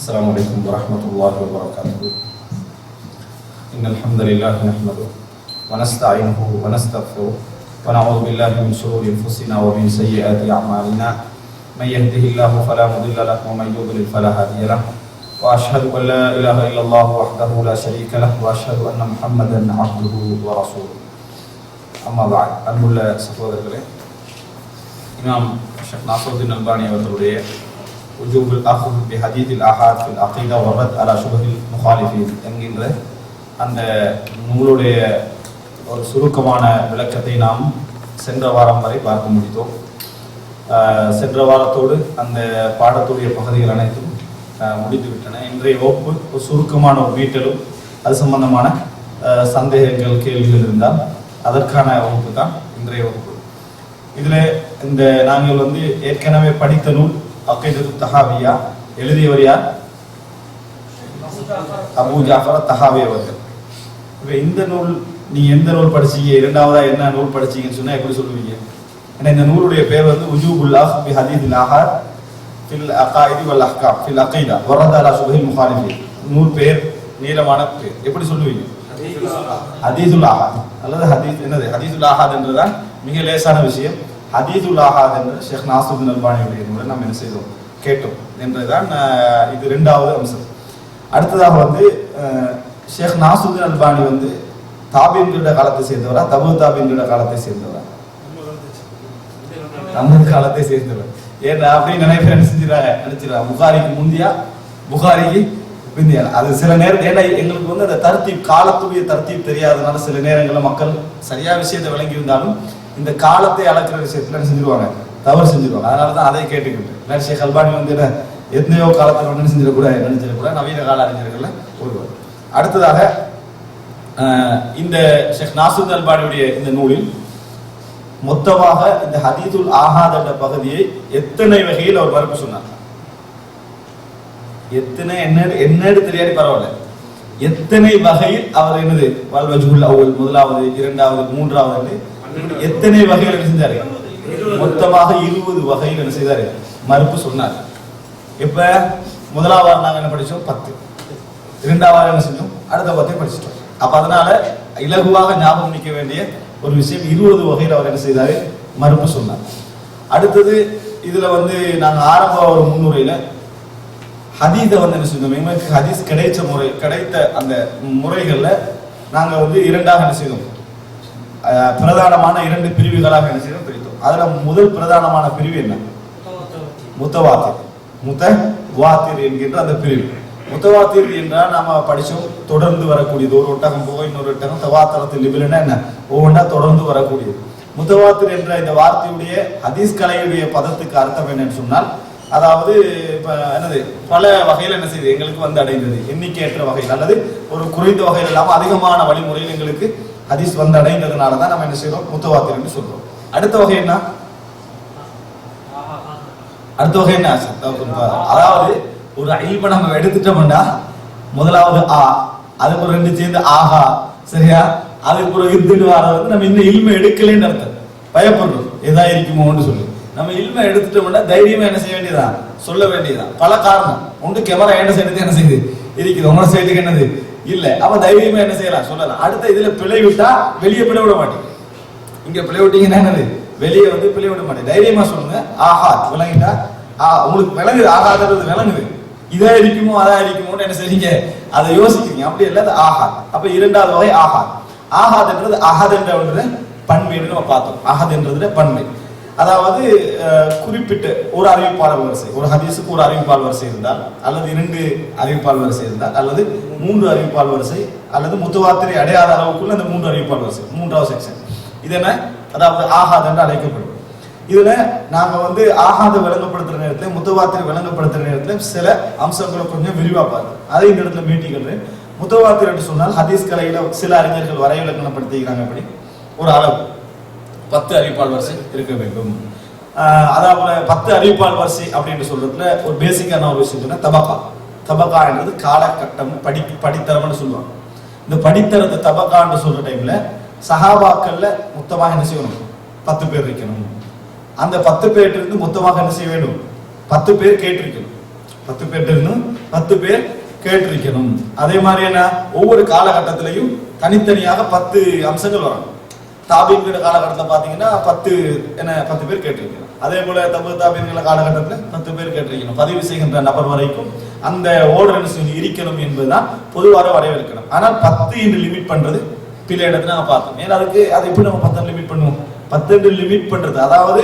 السلام عليكم ورحمة الله وبركاته. إن الحمد لله نحمده ونستعينه ونستغفره ونعوذ بالله من شرور أنفسنا ومن سيئات أعمالنا. من يهده الله فلا مضل له ومن يضلل فلا هادي له. وأشهد أن لا إله إلا الله وحده لا شريك له وأشهد أن محمدا عبده ورسوله. أما بعد. அன்புள்ள சகோதரர்களே, இமாம் ஷேக் நாசருதீன் அல்பானி அவர்களுடைய உஜூபுல் அஹ்த் பி ஹதீத்தில் ஆஹாத் ஃபில் அகீதா வ ரத் அலா ஷுபஹில் முகாலிஃபீன் என்கின்ற அந்த நூலுடைய ஒரு சுருக்கமான விளக்கத்தை நாம் சென்ற வாரம் வரை பார்க்க முடித்தோம். சென்ற வாரத்தோடு அந்த பாடத்துடைய பகுதிகள் அனைத்தும் முடித்துவிட்டன. இன்றைய வகுப்பு ஒரு சுருக்கமான ஒரு வீட்டிலும் அது சம்பந்தமான சந்தேகங்கள் கேள்விகள் இருந்தால் அதற்கான வகுப்பு தான் இன்றைய வகுப்பு. இதில் இந்த நாங்கள் ஏற்கனவே படித்த நூல் அகீதத்து தஹாவியா, எழுதியவர் யார்? அபூ ஜாஃபர் தஹாவி அவர்கள். இப்போ இந்த நூல் நீங்கள் எந்த நூல் படிச்சீங்க, இரண்டாவதா என்ன நூல் படிச்சீங்கன்னு சொன்னால் எப்படி சொல்லுவீங்க? ஏன்னா இந்த நூலுடைய பேர் உஜூபுல் அஹ்த் பி ஹதீத்தில் ஆஹாத் ஃபில் அகாயிதி வல் அஹ்காம் ஃபில் அகீதா வ ரத் அலா ஷுபஹில் முகாலிஃபீன். நூல் பேர் நீளமான பேர், எப்படி சொல்லுவீங்க? ஹதீதுல் ஆஹாத் அல்லது ஹதீதுல் ஆஹாத் என்றுதான் மிக லேசான விஷயம். ஹதீதுல் ஆஹாத் என்று ஷேக் நாசருதீன் அல்பானியுடைய நூலை நாம் என்ன செய்தோம், கேட்டோம் என்றுதான் இது இரண்டாவது அம்சம். அடுத்ததாக ஷேக் நாசருதீன் அல்பானி தாபீன்களோட காலத்தை சேர்ந்தவரா, தபு தாபீன்களோட காலத்தை சேர்ந்தவரா? நம்ம காலத்தை சேர்ந்தவர். ஏன்னா அப்படின்னு நிறைய பேர் நினைச்சிடறாங்க புகாரிக்கு முந்தியா புகாரிக்கு பிந்தியா. அது சில நேரம் ஏன்னா எங்களுக்கு அந்த தர்த்தீப், காலத்துடைய தர்த்தீப் தெரியாதனால சில நேரங்களில் மக்கள் சரியா விஷயத்தை விளங்கி இருந்தாலும் இந்த காலத்தை அளக்கிற விஷயத்துல என்ன செஞ்சிருவாங்க, தவறு செஞ்சிருவாங்க. அதனால தான் அதை கேட்டுக்கிட்டு ஷேக் அல்பானி எத்தனையோ காலத்தில் நினைச்சிடக்கூடாது நவீன கால அறிஞர்கள்ல ஒருவர். அடுத்ததாக இந்த ஷேக் நாசருதீன் அல்பானியுடைய இந்த நூலில் மொத்தமாக இந்த ஹதீதுல் ஆஹாத் என்ற பகுதியை எத்தனை வகையில் அவர் மறுப்பு சொன்னார்? எத்தனை என்னன்னு தெரியாது பரவாயில்ல, எத்தனை வகையில் அவர் வல்வஜ்ஹுல் அவ்வல் முதலாவது, இரண்டாவது, மூன்றாவது எத்தனை வகையில் என்ன செஞ்சாரு? மொத்தமாக 20 வகையில் என்ன செய்தாரு, மறுப்பு சொன்னார். இப்ப முதலாவது நாங்க என்ன படிச்சோம்? 10. இரண்டாவது என்ன செஞ்சோம்? அடுத்த 10 படிச்சிட்டோம். அப்ப அதனால இலகுவாக ஞாபகம் நிற்க வேண்டிய ஒரு விஷயம், 20 வகையில் அவர் என்ன செய்தாரு, மறுப்பு சொன்னார். அடுத்தது இதுல நாங்க ஆரம்ப ஒரு முன்னுரையில ஹதீஸை என்ன செய்தோம், எங்களுக்கு ஹதீஸ் கிடைத்த அந்த முறைகள்ல நாங்க இரண்டாக என்ன செய்தோம், பிரதானமான 2 பிரிவுகளாக என்ன செய்தோம், பிரித்தோம். அதுல முதல் பிரதானமான பிரிவு என்ன? முத்தவாத்திர் என்கின்ற அந்த பிரிவு. முத்தவாத்திர் என்றால் நாம படிச்சோம், தொடர்ந்து வரக்கூடியது. ஒரு ஒட்டகம் போக இன்னொரு ஒட்டகம் தவாத்தரத்தில் லிபிலன்னா என்ன, ஒவ்வொன்றா தொடர்ந்து வரக்கூடியது. முத்தவாத்திர் என்ற இந்த வார்த்தையுடைய ஹதீஸ் கலையுடைய பதத்துக்கு அர்த்தம் என்னன்னு சொன்னால், அதாவது இப்ப பல வகையில் என்ன செய்யுது, எங்களுக்கு அடைந்தது எண்ணிக்கையற்ற வகையில் அல்லது ஒரு குறைந்த வகையில் இல்லாமல் அதிகமான வழிமுறையில் எங்களுக்கு ஹதீஸ் அடைந்ததுனால தான் நம்ம என்ன செய்யறோம், முத்தவாத்திர் என்று சொல்றோம். அடுத்த வகை என்ன? அதாவது ஒரு இல்ம நம்ம எடுத்துட்டோம்னா முதலாவது அதுக்கு ஒரு 2 சேர்ந்து ஆஹா, சரியா? அதுக்கு ஒரு நம்ம இன்னும் இல்ம எடுக்கலன்னு அர்த்தம். பயப்படுறோம் எதா இருக்குமோன்னு சொல்லி நம்ம இல்ம எடுத்துட்டோம்னா தைரியமா என்ன செய்ய வேண்டியதான், சொல்ல வேண்டியதான். பல காரணம். ஒன்று கேமரா என்ன செய்யறது, என்ன செய்யுது இருக்குது, உங்களோட சைடுக்கு என்னது இல்ல, அவ தைரியமா என்ன செய்யலாம், சொல்லலாம். அடுத்த இதுல பிழை விட்டா வெளியே பிழை விட மாட்டேங்க. இங்க பிழை விட்டீங்கன்னா என்னது, வெளியே பிழை விட மாட்டேன். தைரியமா சொல்லுங்க. ஆஹாத் விளங்கிட்டா, உங்களுக்கு விளங்குது, ஆகாதது விளங்குது, இதா இருக்குமோ அதா இருக்குமோன்னு என்ன செய்றீங்க, அதை யோசிக்கிறீங்க. அப்படி இல்ல, அது ஆஹாத். அப்ப இரண்டாவது வகை ஆஹாத். ஆஹாத் என்றது அஹத் என்ற பண்புன்னு நம்ம பார்த்தோம். அஹத் என்றதுல பண்பு, அதாவது குறிப்பிட்ட ஒரு அறிவிப்பாளர் வரிசை, ஒரு ஹதீஸுக்கு ஒரு அறிவிப்பாளர் வரிசை இருந்தால், அல்லது 2 அறிவிப்பாளர் வரிசை இருந்தால், அல்லது 3 அறிவிப்பாளர் வரிசை, அல்லது முத்தவாத்திரை அடையாத அளவுக்குள்ள அந்த 3 அறிவிப்பாளர் வரிசை, 3வது செக்ஷன். இது என்ன, அதாவது ஆஹாத் என்று அழைக்கப்படும். இதுல நாங்க ஆஹாத விளங்கப்படுத்துற நேரத்தில், முத்தவாத்திரை விளங்கப்படுத்துற நேரத்தில் சில அம்சங்களை கொஞ்சம் விரிவா பார்த்து அதை இந்த இடத்துல மீட்டிக்கிறேன். முத்தவாத்திர் என்று சொன்னால் ஹதீஸ் கலையில சில அறிஞர்கள் வரைவிலக்கணப்படுத்திக்கிறாங்க. அப்படி ஒரு அளவு 10 அறிவிப்பால் வரிசை இருக்க வேண்டும். அதாவது 10 அறிவிப்பால் வரிசை அப்படின்னு சொல்றதுல ஒரு பேசிக்கான ஒரு விஷயம் சொன்னா தபகா என்றது காலகட்டம், படித்தரம்னு சொல்லுவாங்க. இந்த படித்தரத்தை தபகான்னு சொல்ற டைம்ல சஹாபாக்கள்ல மொத்தமாக என்ன செய்யணும், 10 பேர் இருக்கணும். அந்த 10 பேர்கிட்ட இருந்து மொத்தமாக என்ன செய்ய வேண்டும், 10 பேர் கேட்டிருக்கணும். 10 பேர்கிட்ட இருந்து 10 பேர் கேட்டிருக்கணும். அதே மாதிரி என்ன, ஒவ்வொரு காலகட்டத்திலையும் தனித்தனியாக 10 அம்சங்கள் வரணும். தாபீன்கிற காலகட்டத்தில் பார்த்தீங்கன்னா 10 பேர் கேட்டிருக்கணும். அதே போல தாபீன்கிற காலகட்டத்தில் 10 பேர் கேட்டிருக்கணும். பதிவு செய்கின்ற நபர் வரைக்கும் அந்த ஓர்டர் இருக்கணும் என்பதுதான் பொதுவாக வரவேற்கணும். ஆனால் 10 என்று லிமிட் பண்றது பிற இடத்துல நாங்கள் பார்த்தோம். ஏன்னா அதுக்கு அதை எப்படி நம்ம 10 லிமிட் பண்ணுவோம்? 10 என்று லிமிட் பண்றது, அதாவது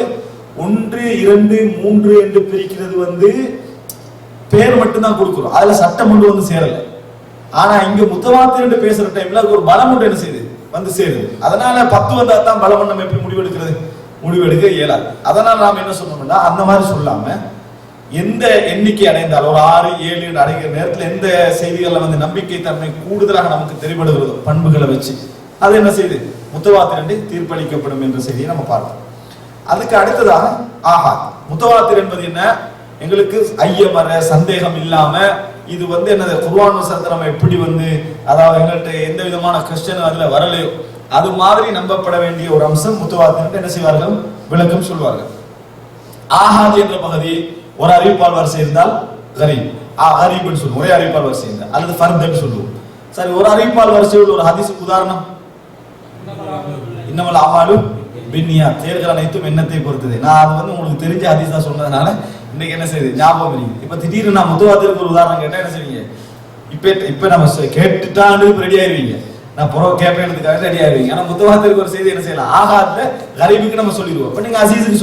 1, 2, 3 என்று பிரிக்கிறது பேர் மட்டும்தான் கொடுக்குறோம், அதுல சட்டம் ஒன்று சேரல. ஆனா இங்க முத்தவாத்திர் என்று பேசுற டைம்ல அது ஒரு பலம் ஒன்று என்ன செய்யுது சேருது. அதனால 10 வந்தா தான் பலம் நம்ம எப்படி முடிவெடுக்க இயலாது. அதனால நாம என்ன சொல்லணும்னா, அந்த மாதிரி சொல்லாம எந்த எண்ணிக்கை அடைந்தால் ஒரு 6, 7 அடைகிற நேரத்தில் எந்த செய்திகள்ல நம்பிக்கை தன்மை கூடுதலாக நமக்கு தெரிபடுகிறதோ பண்புகளை வச்சு அது என்ன செய்யுது முத்தவாத்திர் என்று தீர்ப்பளிக்கப்படும் என்ற செய்தியை நம்ம பார்த்தோம். அதுக்கு அடுத்ததாக ஆஹாத். முத்தவாத்திர் என்பது என்ன? எங்களுக்கு ஐயமற சந்தேகம் இல்லாம இது என்னது குர்ஆன் வசனத்தை நம்ம எப்படி அதாவது எங்கள்கிட்ட எந்த விதமான கொஸ்டின் அதுல வரலையோ அது மாதிரி நம்பப்பட வேண்டிய ஒரு அம்சம் முத்தவாத்திர் என்ன செய்வார்கள், விளக்கம் சொல்வார்கள். ஆஹாத் என்ற பகுதி ஒரு அறிவிப்பால் வரிசை இருந்தால் கரீப் கரீப்னு சொல்லுவோம், ஒரே அறிவிப்பால் வரிசை இருந்தால், அல்லது ஃபர்துன்னு சொல்லுவோம். சரி, ஒரு அறிவிப்பால் வரிசையில் ஒரு ஹதீஸுக்கு உதாரணம் இன்னமல் அமாலு பின்னியாத், செயல்கள் அனைத்தும் எண்ணத்தை பொறுத்தது. நான் அது உங்களுக்கு தெரிஞ்ச ஹதீஸா சொன்னதுனால இன்னைக்கு என்ன செய்யுது ஞாபகம் இருக்கு. இப்ப திடீர்னு நான் முத்தவாத்திற்கு ஒரு உதாரணம் கேட்டா என்ன செய்வீங்க? இப்ப நம்ம கேட்டுட்டான்னு ரெடி ஆயிருவீங்க, நான் புறம் கேட்பேன்றதுக்காக ரெடி ஆயிருவீங்க. ஆனா முத்தவாத்திற்கு ஒரு செய்தி என்ன செய்யலாம், ஆகாத கரீபுக்கு நம்ம சொல்லிடுவோம். இப்ப நீங்க அசீஸுக்கு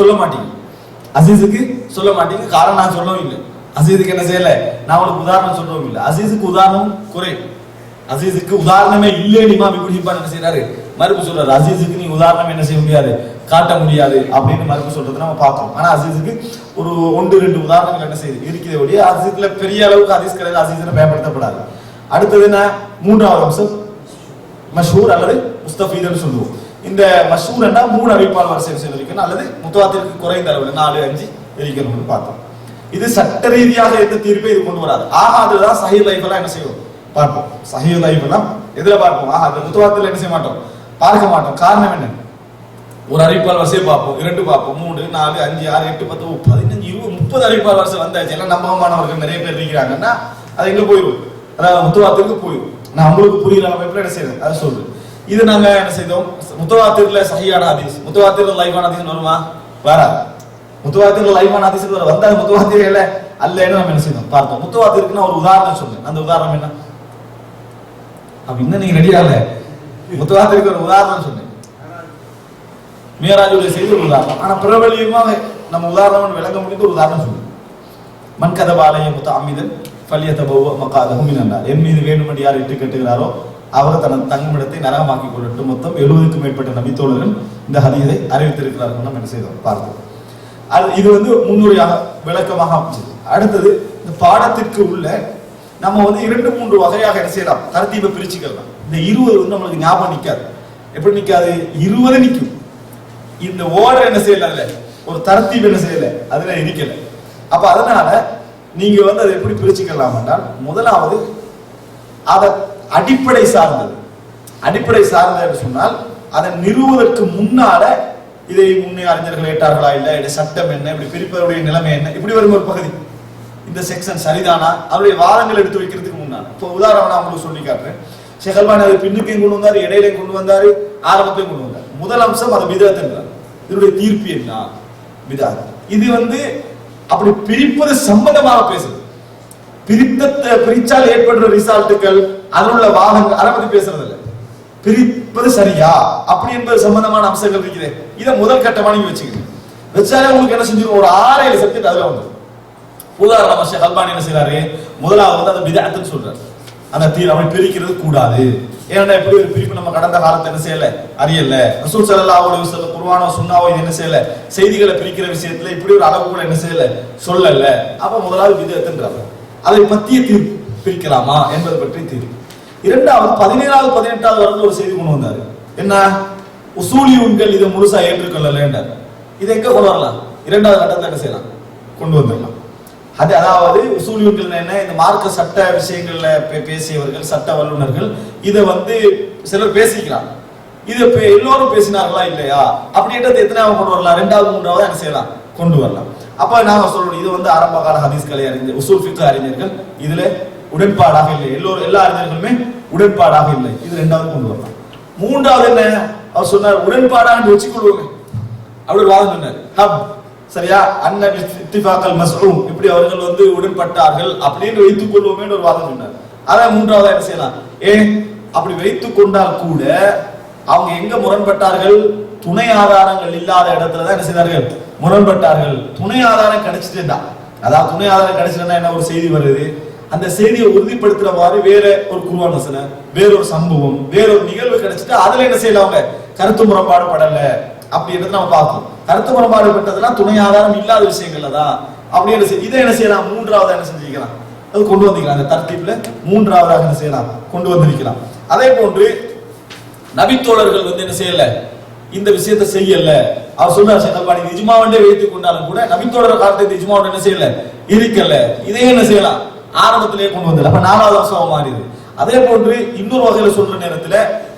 சொல்ல மாட்டீங்க, காரணம் நான் சொல்லவும் இல்லை. அசீஸுக்கு என்ன செய்யல, நான் உங்களுக்கு உதாரணம் சொல்லவும் இல்லை. அசீஸுக்கு உதாரணம் குறை, அசீஸுக்கு உதாரணமே இல்லைன்னு இமாம் இப்னு ஹிப்பான் என்ன செய்யறாரு, மறுப்பு சொல்றாரு. அசீஸுக்கு நீ உதாரணம் என்ன செய்ய முடியாது, காட்ட முடியாது அப்படின்னு மறுப்பு சொல்றது நம்ம பார்த்தோம். ஆனா அசீஸுக்கு ஒரு 1, 2 உதாரணங்கள் என்ன செய்யுது இருக்கிறத ஒழிய அசீஸ்ல பெரிய அளவுக்கு ஹதீஸ் கிடையாது, அசீஸ்ல பயன்படுத்தப்படாது. அடுத்தது என்ன, மூன்றாவது அம்சம் மஷ்ஹூர் அல்லது முஸ்தஃபீத்னு சொல்லுவோம். இந்த மஷ்ஹூர்னா 3 அறிவிப்பால் வரிசையில் இருக்கணும் அல்லது முத்தவாத்திற்கு குறைந்த அளவில் 4, 5 இருக்கணும்னு பார்த்தோம். இது சட்ட ரீதியாக எந்த தீர்ப்பை இது கொண்டு வராது. ஆகாதுதான் சஹீஹ் லைஃப்லாம் என்ன செய்வோம் பார்ப்போம். சஹீஹ் லைஃப்லாம் எதுல பார்ப்போம், ஆகாது முத்தவாத்திர்ல என்ன செய்ய மாட்டோம், பார்க்க மாட்டோம். காரணம் என்ன, ஒரு அறிவிப்பால் வரிசையை பார்ப்போம், 2 பார்ப்போம், 3, 4, 5, 6, 8, 10, 15, 20, 30 அறிவிப்பால் வரிசை வந்தாச்சு. எல்லாம் நம்பகமானவர்கள் நிறைய பேர் இருக்கிறாங்கன்னா அது எங்க போயிடும், அதாவது முத்தவாத்திற்கு போயிடும். நான் உங்களுக்கு புரியுற அமைப்புல என்ன செய்யறேன் அதை சொல்றேன். இது நாங்க என்ன செய்தோம், முத்தவாத்திர்ல சஹீஹான ஹதீஸ், முத்தவாத்திர்ல லைவான ஹதீஸ் வருமா, வராது. முத்தவாத்திர்ல லைவான ஹதீஸ் வந்தா முத்தவாத்திர் இல்ல அல்லன்னு நம்ம என்ன செய்தோம் பார்த்தோம். முத்தவாத்திற்கு நான் ஒரு உதாரணம் சொன்னேன், அந்த உதாரணம் என்ன அப்படின்னா நீங்க ரெடியா இல்ல, முத்தவாத்திற்கு ஒரு உதாரணம் சொன்னேன், மியராஜுடைய செய்தி ஒரு உதாரணம். ஆனா பிரபலியமாக நம்ம உதாரணம் விளங்க முடிந்த ஒரு உதாரணம் சொல்லுங்க. மன் கதபாலய முத்தஅம்மிதன் ஃபல்யதபவ மகாதஹு மினன்னார். என் மீது வேண்டுமென்று யார் இட்டு கட்டுகிறாரோ அவர் தனது தங்குமிடத்தை நரகமாக்கி கொள்ளட்டும். மொத்தம் 70க்கும் மேற்பட்ட நபித்தோழர்கள் இந்த ஹதீஸை அறிவித்திருக்கிறார்கள். நம்ம என்ன செய்தோம் பார்த்தோம். இது முன்னுரையாக விளக்கமாக அமைச்சது. அடுத்தது இந்த பாடத்திற்கு உள்ள நம்ம 2, 3 வகையாக என்ன செய்யலாம், தர்த்தீபை பிரிச்சுக்கலாம். இந்த 20 நம்மளுக்கு ஞாபகம் நிக்காது. எப்படி நிக்காது, 20 நிக்கும். இந்த ஓர்டர் என்ன செய்யல, ஒரு தர்த்தீப் என்ன செய்யல, அதுல இருக்கல. அப்ப அதனால நீங்க அதை எப்படி பிரிச்சுக்கலாம் என்றால், முதலாவது அதை அடிப்படை சார்ந்தது சொன்னால் அதை நிறுவுவதற்கு முன்னால இதை முன்னே அறிஞர்கள் ஏற்றார்களா இல்ல, இது சட்டம் என்ன, இப்படி பிரிப்பவருடைய நிலைமை என்ன, இப்படி வரும் ஒரு பகுதி. இந்த செக்ஷன் சரிதானா, அவருடைய வாதங்கள் எடுத்து வைக்கிறதுக்கு முன்னால. இப்போ உதாரணம் நான் உங்களுக்கு சொல்லி காட்டுறேன். ஷேக் அல்பானி அதை பின்னுக்கையும் கொண்டு வந்தாரு, இடையிலையும் கொண்டு வந்தாரு, ஆரம்பத்தையும் கொண்டு வந்தார். முதல் அம்சம் அதை பிதஅத் என்றார். இதனுடைய தீர்ப்பு என்ன, பிதஅத். இது அப்படி பிரிப்பது சம்பந்தமாக பேசுது. பிரிச்சால் ஏற்படுற ரிசால்ட்டுகள், அதில் உள்ள வாதங்கள், அதை பத்தி பேசுறது இல்லை. பிரிப்பது சரியா அப்படி என்பது சம்பந்தமான அம்சங்கள் இருக்குது. இதை முதல் கட்டமா நீங்க வச்சுக்கணும். வச்சாலே உங்களுக்கு என்ன செஞ்சிடும், ஒரு 6-7 சப்ஜெக்ட் அதுல உதாரணமா ஷேக் அல்பானி என்ன செய்யறாரு, முதலாவது அந்த பிதஅத்னு சொல்றாரு. அந்த அப்படி பிரிக்கிறது கூடாது. ஏன்னா இப்படி ஒரு பிரிப்பு நம்ம கடந்த காலத்தை என்ன செய்யல, அறியல. ரசூல் ஸல்லல்லாஹு அலைஹி வஸல்லம் குர்ஆனோ சுன்னாவோ என்ன செய்யல, செய்திகளை பிரிக்கிற விஷயத்துல இப்படி ஒரு அளவுகளை என்ன செய்யல, சொல்லல. அப்ப முதலாவது பிதஅத்ன்றாங்க. அதை பத்திய தீர்ப்பு பிரிக்கலாமா என்பது பற்றி தீர்ப்பு. இரண்டாவது 17வது 18வது வரது ஒரு செய்தி கொண்டு வந்தாரு. என்ன, உசூலியூன்கள் இதை முழுசா ஏற்றுக்கொள்ளல. இதை எங்க கொண்டு வரலாம், 2வது கட்டத்தில் என்ன செய்யலாம், கொண்டு வந்துடலாம். அதாவது உசூலியூன்கள் என்ன, இந்த மார்க்க சட்ட விஷயங்கள்ல பேசியவர்கள், சட்ட வல்லுநர்கள் இதை சிலர் பேசிக்கிறாங்க. இது எல்லோரும் பேசினார்களா இல்லையா அப்படின்றது எத்தனாவது கொண்டு வரலாம், 2வது 3வது என்ன செய்யலாம், கொண்டு வரலாம். அப்ப நாங்க சொல்றோம் இது வந்து ஆரம்ப கால ஹதீஸ் கலை அறிஞர் உசூல் ஃபிக்ஹ் அறிஞர்கள் இதுல உடன்பாடாக இல்லை, எல்லா அறிஞர்களுமே உடன்பாடாக இல்லை. இது ரெண்டாவது கொண்டு வரலாம். மூன்றாவது என்ன அவர் சொன்னார், உடன்பாடாக வச்சுக்கொள்வோமே அப்படி ஒரு வாதம் சொன்னார். ஹப் சரியா அன்னல் இத்திஃபாக்கல் மஸ்ஊம் இப்படி அவர்கள் வந்து உடன்பட்டார்கள் அப்படின்னு வைத்துக் கொள்வோமே ஒரு வாதம் சொன்னார். அதான் மூன்றாவது என்ன செய்யலாம், அப்படி வைத்துக் கொண்டால் கூட அவங்க எங்க முரண்பட்டார்கள், துணை ஆதாரங்கள் இல்லாத இடத்துலதான் என்ன செய்தார்கள், முரண்பட்டார்கள். துணை ஆதாரம் கிடைச்சிட்டா, அதாவது துணை ஆதாரம் கிடைச்சிட்டா என்ன ஒரு செய்தி வருது, அந்த செய்தியை உறுதிப்படுத்துற மாதிரி வேற ஒரு குர்ஆன் வசனம், வேற ஒரு சம்பவம், வேற ஒரு நிகழ்வு கிடைச்சிட்டு அதுல என்ன செய்யலாம், அவங்க கருத்து முரண்பாடு படல அப்படின்றது நம்ம பார்க்கணும். கருத்து முரண்பாடு பட்டதெல்லாம் துணை ஆதாரம் இல்லாத விஷயங்கள்ல தான் அப்படின்னு இதை என்ன செய்யலாம், மூன்றாவது என்ன செஞ்சுக்கலாம், அது கொண்டு வந்திருக்கலாம். அந்த தர்த்தீப்ல மூன்றாவதாக என்ன செய்யலாம், கொண்டு வந்திருக்கலாம். அதே போன்று நபித்தோழர்கள் வந்து என்ன செய்யல, இந்த விஷயத்தை செய்யல. அவர் சொன்னார் ஷேகல்பாணி இஜ்மாவண்டே வைத்துக் கொண்டாலும் கூட நபித்தோழர் காலத்தை இஜ்மாவண்டே என்ன செய்யல இருக்கல. இதே என்ன செய்யலாம், ஆரம்பத்திலேயே கொண்டு வந்தது. அப்ப நாலாவது வருஷம் மாறிடுது. அதே போன்று இன்னொரு வகையில சொல்ற நேரத்துல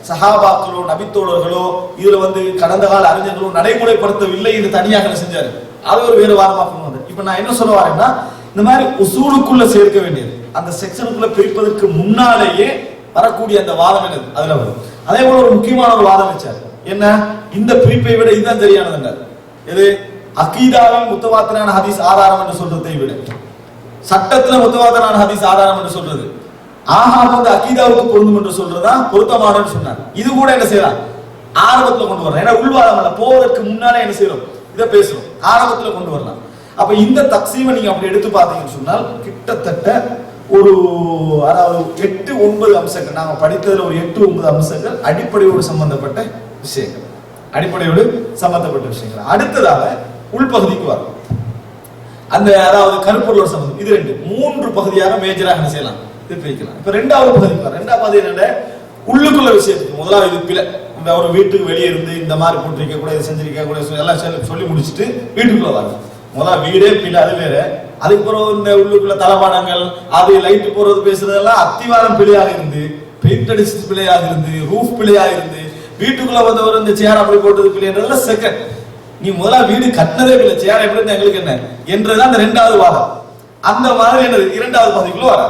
சஹாபாக்களோ நபித்தோழர்களோ இதுல வந்து கடந்த கால அறிஞர்களோ நடைமுறைப்படுத்தவில்லை என்று தனியாக என்ன செஞ்சாரு, அது ஒரு வேறு வாரமா கொண்டு வந்தார். இப்ப நான் என்ன சொல்ல வரேன்னா, இந்த மாதிரி உசூலுக்குள்ள சேர்க்க வேண்டியது அந்த செக்ஷனுக்குள்ள பிரிப்பதற்கு முன்னாலேயே வரக்கூடிய அந்த வாதம் என்னது அதுல வரும். அதே போல ஒரு முக்கியமான ஒரு வாதம் வச்சார், என்ன இந்த பிரிப்பை விட இதுதான் சரியானது. எது அகீதாவில் முத்தவாத்திரான ஹதீஸ் ஆதாரம் என்று சொல்றதை விட சட்டத்துல முத்தவாத்திரான ஹதீஸ் ஆதாரம் என்று சொல்றது ஆஹா வந்து அகீதாவுக்கு பொருந்தும் என்று சொல்றதுதான் பொருத்தமானன்னு சொன்னார். இது கூட என்ன செய்யலாம், ஆரம்பத்துல கொண்டு வரலாம். ஏன்னா உள்வாதம் அல்ல, போவதற்கு முன்னாலே என்ன செய்யறோம், இதை பேசுறோம், ஆரம்பத்துல கொண்டு வரலாம். அப்ப இந்த தக்சீமை நீங்க அப்படி எடுத்து பார்த்தீங்கன்னு சொன்னால் கிட்டத்தட்ட ஒரு அதாவது 8-9 அம்சங்கள் நாங்க படித்ததுல ஒரு 8-9 அம்சங்கள் அடிப்படையோடு சம்பந்தப்பட்ட விஷயங்கள், அடிப்படையோடு சம்பந்தப்பட்ட விஷயங்கள். அடுத்ததாக உள்பகுதிக்கு வரும், அந்த அதாவது கருப்பொருளோட சம்பந்தம். இது 3 பகுதியாக மேஜராக என்ன செய்யலாம், இது பிரிக்கலாம். இப்ப ரெண்டாவது பகுதிக்கு வரும். ரெண்டாவது பகுதி என்ன, உள்ளுக்குள்ள விஷயத்துக்கு. முதலாவது இது பிழை, இந்த ஒரு வீட்டுக்கு வெளியே இருந்து இந்த மாதிரி போட்டிருக்க கூட இதை செஞ்சிருக்க கூட எல்லாம் சொல்லி முடிச்சுட்டு வீட்டுக்குள்ள வரும். முதல்ல வீடே பிள்ளை, அது வேற. அதுக்கப்புறம் இந்த உள்ளுக்குள்ள தளபாடங்கள் அது லைட் போறது பேசுறதெல்லாம் அத்திவாரம் பிழையாக இருந்து, பெயிண்ட் அடிச்சது பிழையாக இருந்து, ரூஃப் பிழையாக இருந்து, வீட்டுக்குள்ள வந்தவர் இந்த சேர் அப்படி போட்டது பிள்ளைன்றதுல செகண்ட். நீ முதல்ல வீடு கட்டினதே பிள்ளை, சேர் எப்படி இருந்தா எங்களுக்கு என்ன என்றதுதான் அந்த ரெண்டாவது வாதம். அந்த மாதிரி என்னது இரண்டாவது பகுதிக்குள்ள வர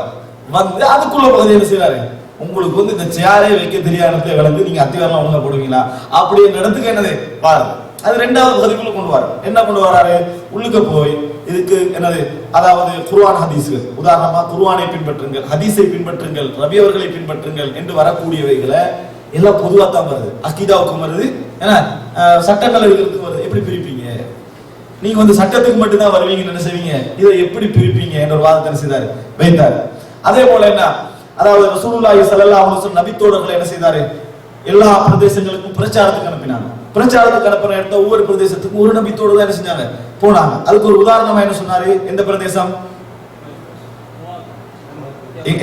வந்து அதுக்குள்ள பகுதி என்ன செய்யறாரு, உங்களுக்கு வந்து இந்த சேரே வைக்க தெரியாத விளந்து நீங்க அத்திவாரம் ஒழுங்கா போடுவீங்களா அப்படின்ற இடத்துக்கு என்னது பாருங்க. அது ரெண்டாவது பகுதிக்குள்ள கொண்டு வர என்ன கொண்டு வராரு, உள்ளுக்க போய் இதுக்கு என்னது அதாவது குர்ஆன் ஹதீஸ்கள், உதாரணமா குர்ஆனை பின்பற்றுங்கள், ஹதீஸை பின்பற்றுங்கள், ரபி அவர்களை பின்பற்றுங்கள் என்று வரக்கூடியவைகளை எல்லாம் பொதுவா தான் வருது. அகீதாவுக்கும் வருது, ஏன்னா சட்டங்கள் இருக்கிறதுக்கு வருது. எப்படி பிரிப்பீங்க நீங்க வந்து சட்டத்துக்கு மட்டும்தான் வருவீங்கன்னு என்ன செய்வீங்க, இதை எப்படி பிரிப்பீங்க என்ற ஒரு வாதத்தை செய்தாரு வைத்தாரு. அதே போல என்ன, அதாவது ரசூலுல்லாஹி ஸல்லல்லாஹு அலைஹி வஸல்லம் நபித்தோழர்களை என்ன செய்தாரு, எல்லா பிரதேசங்களுக்கும் பிரச்சாரத்துக்கு அனுப்பினாங்க. பிரச்சாரத்துக்கு அனுப்புற இடத்த ஒவ்வொரு பிரதேசத்துக்கும் ஒரு நபித்தோடு தான் என்ன செஞ்சாங்க போனாங்க. அதுக்கு ஒரு உதாரணமா என்ன சொன்னாரு, எந்த பிரதேசம்,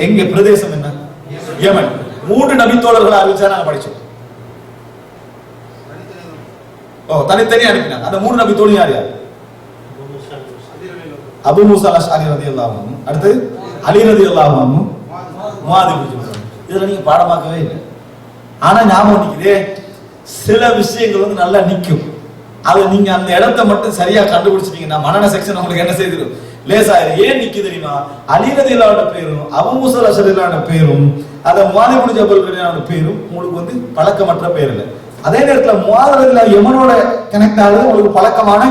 எங்க பிரதேசம் என்ன, யமன். 3 நபித்தோழர்களை அறிவிச்சா நாங்க படிச்சோம். தனித்தனி அனுப்பினாங்க. அந்த 3 நபித்தோடு யார் யார், அபூ மூஸா அல்-அஷ்அரி ரலியல்லாஹு அன்ஹு, அடுத்து அலி ரலியல்லாஹு அன்ஹு, முஆத் இப்னு ஜபல். இதெல்லாம் நீங்க பாடமாக்கவே இல்லை, ஆனா ஞாபகம் நிக்குதே. சில விஷயங்கள் வந்து நல்லா நிக்கும், அது நீங்க அந்த இடத்த மட்டும் சரியா கண்டுபிடிச்சிட்டீங்கன்னா மனன செக்ஷன் உங்களுக்கு என்ன செய்திடும், லேசாயிரும். ஏன் நிக்கு தெரியுமா, அலி ரலியல்லாஹு பேரும் அபூ மூஸா அல்-அஷ்அரி பேரும் அந்த முஆத் இப்னு ஜபல் பேரும் உங்களுக்கு வந்து பழக்கமற்ற பேர் இல்லை. அதே நேரத்துல முஆத் ரலியல்லாஹு யமனோட கனெக்ட் ஆகுது உங்களுக்கு பழக்கமான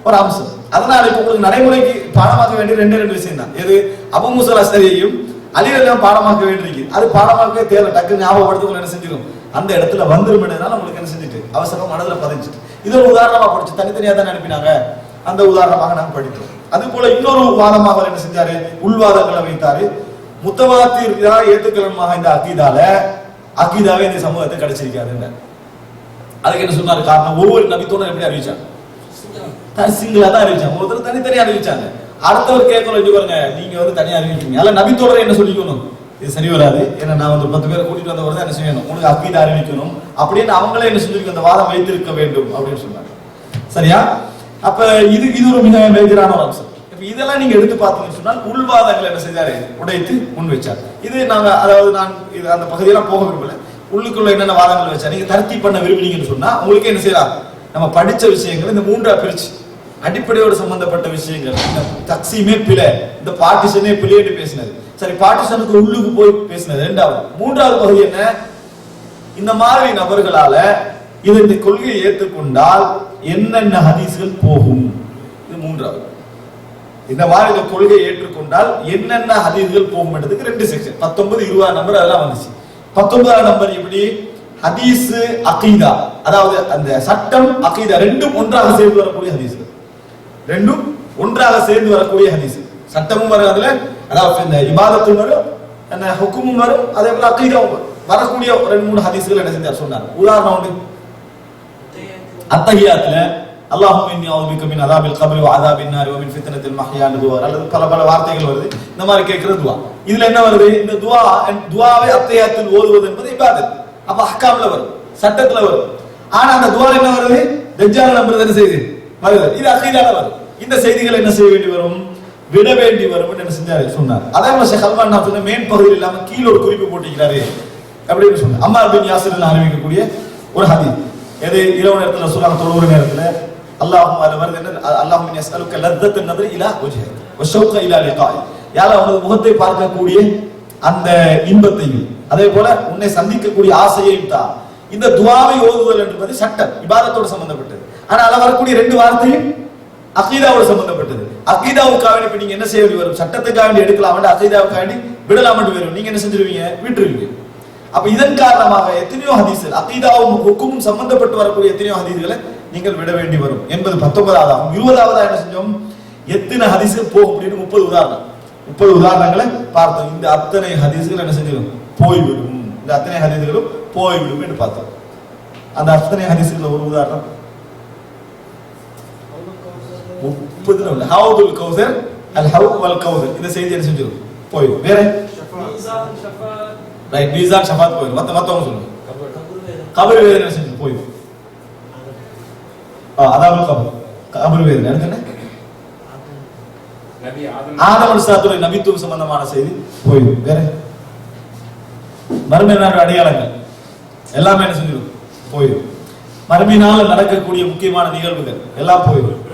ஒரு அம்சம். அதனால இப்ப உங்களுக்கு நடைமுறைக்கு பாடமாக்க வேண்டிய 2 விஷயம் தான். எது, அபூ மூஸா அல்-அஷ்அரியையும் அலி ரலியல்லாஹு பாடமாக்க வேண்டியிருக்கு. அது பாடமாக்கவே தேவை, டக்கு ஞாபகப்படுத்தும் என்ன செஞ்சிடும், அந்த இடத்துல வந்துரும். உங்களுக்கு என்ன செஞ்சுட்டு அவசரம் மனதுல பதிஞ்சிட்டு. இது ஒரு உதாரணமா படிச்சு தனித்தனியா தான் அனுப்பினாங்க, அந்த உதாரணமாக நாம் படித்தோம். அது போல இன்னொரு வாதமாக என்ன செஞ்சாரு, உள்வாதங்களை வைத்தாரு. முத்தவாத்திரா ஏத்துக்கலமாக இந்த அகீதாவே இந்த சமூகத்தை கிடைச்சிருக்காரு. அதுக்கு என்ன சொன்னாரு காரணம், ஒவ்வொரு நபித்தோடும் எப்படி அறிவிச்சாங்க, சிங்கிளா தான் அறிவிச்சாங்க. ஒருத்தர் தனித்தனியா அறிவிச்சாங்க. அடுத்தவர் கேட்கணும், இது பாருங்க நீங்க வந்து தனியா அறிவிக்கீங்க, அல்ல நபித்தோட என்ன சொல்லிக்கணும், இது சரி வராது, ஏன்னா நான் வந்து 10 பேரை கூட்டிட்டு வந்தவர் தான் என்ன செய்யணும், உங்களுக்கு அக்கீதா அறிவிக்கணும் அப்படின்னு அவங்களே என்ன செஞ்சிருக்க, அந்த வாதம் வைத்திருக்க வேண்டும் அப்படின்னு சொன்னாங்க. சரியா, அப்ப இது ஒரு மிக மேஜரான ஒரு அம்சம். இப்ப இதெல்லாம் நீங்க எடுத்து பார்த்தீங்கன்னு சொன்னால் உள்வாதங்களை என்ன செஞ்சாரு, உடைத்து முன் வச்சார். இது நாங்க அதாவது நான் இது அந்த பகுதியெல்லாம் போக விரும்பல, உள்ளுக்குள்ள என்னென்ன வாதங்கள் வச்சா நீங்க தர்த்தி பண்ண விரும்பினீங்கன்னு சொன்னா உங்களுக்கு என்ன செய்யலாம், நம்ம படிச்ச விஷயங்கள் இந்த 3ஆ பிரிச்சு அடிப்படையோடு சம்பந்தப்பட்ட விஷயங்கள். இந்த தக்சீமே பிழை, இந்த பார்ட்டிஷனே பிழைன்னு பேசினது. சரி, பார்ட்டிஷனுக்கு உள்ளுக்கு போய் பேசினது ரெண்டாவது. மூன்றாவது பகுதி என்ன? இந்த மாதிரி நபர்களால இந்த கொள்கையை ஏற்றுக்கொண்டால் என்னென்ன ஹதீஸ்கள் போகும். இது மூன்றாவது. இந்த மாதிரி இந்த கொள்கையை ஏற்றுக்கொண்டால் என்னென்ன ஹதீஸ்கள் போகும் என்றதுக்கு 2 செக்ஷன், 19, 20 நம்பர் அதெல்லாம் வந்துச்சு. 19ஆம் நம்பர் எப்படி? ஹதீஸ் அகீதா, அதாவது அந்த சட்டம் அகீதா ரெண்டும் ஒன்றாக சேர்ந்து வரக்கூடிய ஹதீஸ்கள். ரெண்டும் ஒன்றாக சேர்ந்து வரக்கூடிய ஹதீஸ். சட்டமும் வரும் அதுல, அதாவது இந்த இபாதத்தும் வரும், அந்த ஹுக்குமும் வரும், அதே போல அகீதாவும் வரும். வரக்கூடிய 2-3 ஹதீஸ்கள் என்ன செஞ்சார் சொன்னார். உதாரணம் உண்டு. அத்தஹியாத்துல அல்லாஹும்ம இன்னி அஊது பிக மின் அஸாபில் கப்ரி வ அஸாபின் நார் வ மின் ஃபித்னத்தில் மஹ்யா துஆ, அல்லது பல வார்த்தைகள் வருது. இந்த மாதிரி கேட்கிற துஆ. இதுல என்ன வருது? இந்த துஆவை அத்தஹியாத்தில் ஓதுவது என்பது இபாதத். அப்ப அஹ்காம்ல வரும், சட்டத்துல வரும். ஆனா அந்த துஆல என்ன வருது? தஜ்ஜால் நம்புறது என்ன செய்யுது வருது. இது அகீதால வரும். இந்த செய்திகளை என்ன செய்ய வேண்டி வரும்? விட வேண்டி வரும் என்ன செஞ்சாரு சொன்னார். அதே மாதிரி ஷேக் அல்பானி நான் சொன்ன மேன் பகுதியில் இல்லாம கீழ ஒரு குறிப்பு போட்டிருக்கிறாரு அப்படின்னு சொன்னார். அம்மார் பின் யாசிர் அறிவிக்கக்கூடிய ஒரு ஹதீஸ். எது? இரவு நேரத்துல சொல்றாங்க, தொழுகிற நேரத்துல அல்லாஹும்ம அது வருது என்ன? அல்லாஹும்ம யஸ்அலுக லத்தத்துன் நظر இலா வஜ்ஹிக வ ஷௌக இலா லிகாஇ. யா அல்லாஹ், உனது முகத்தை பார்க்கக்கூடிய அந்த இன்பத்தையும் அதே போல உன்னை சந்திக்கக்கூடிய ஆசையையும் தா. இந்த துஆவை ஓதுதல் என்பது சட்டம், இபாதத்தோடு சம்பந்தப்பட்டது. ஆனா அதுல வரக்கூடிய 2 வார்த்தையும் அகீதாவோடு சம்பந்தப்பட்டது. அகீதாவுக்காக இப்ப நீங்க என்ன செய்ய வேண்டி வரும்? சட்டத்துக்காக வேண்டி எடுக்கலாம், அகீதாவுக்காக வேண்டி விடலாம் வரும். நீங்க என்ன செஞ்சிருவீங்க? விட்டுருவீங்க. அப்ப இதன் காரணமாக எத்தனையோ ஹதீஸ்கள் அகீதாவும் ஹுக்குமும் சம்பந்தப்பட்டு வரக்கூடிய எத்தனையோ ஹதீஸ்களை நீங்கள் விட வேண்டி வரும் என்பது 19ஆவது. 20ஆவதா என்ன செஞ்சோம்? எத்தனை ஹதீஸ்கள் போகும் அப்படின்னு 30 உதாரணங்களை பார்த்தோம். இந்த அத்தனை ஹதீஸ்கள் என்ன செஞ்சிடும்? போய்விடும். இந்த அத்தனை ஹதீஸ்களும் போய்விடும் என்று பார்த்தோம். அந்த அத்தனை ஹதீஸ்கள் ஒரு உதாரணம் 30 ஹவுதுல் கௌசர் அல் ஹவுத் வல் கௌசர். இந்த செய்தி என்ன செஞ்சிடும்? போய்விடும். வேற ரைட், மீசான் ஷஃபாத் போய்விடும். மத்தவங்க சொல்லுங்க. கபர் வேதனை என்ன செஞ்சிடும்? போய்விடும். அதாவது கபர் வேதனை அடுத்து என்ன? ஆதம் அலைஹிஸ்ஸலாத்துடைய நபித்துவம் சம்பந்தமான செய்தி போய்விடும். வேற மறுமை நாள் அடையாளங்கள் எல்லாமே என்ன செஞ்சிடும்? போய்விடும். மறுமை நாள் நடக்கக்கூடிய முக்கியமான நிகழ்வுகள் எல்லாம் போய்விடும்.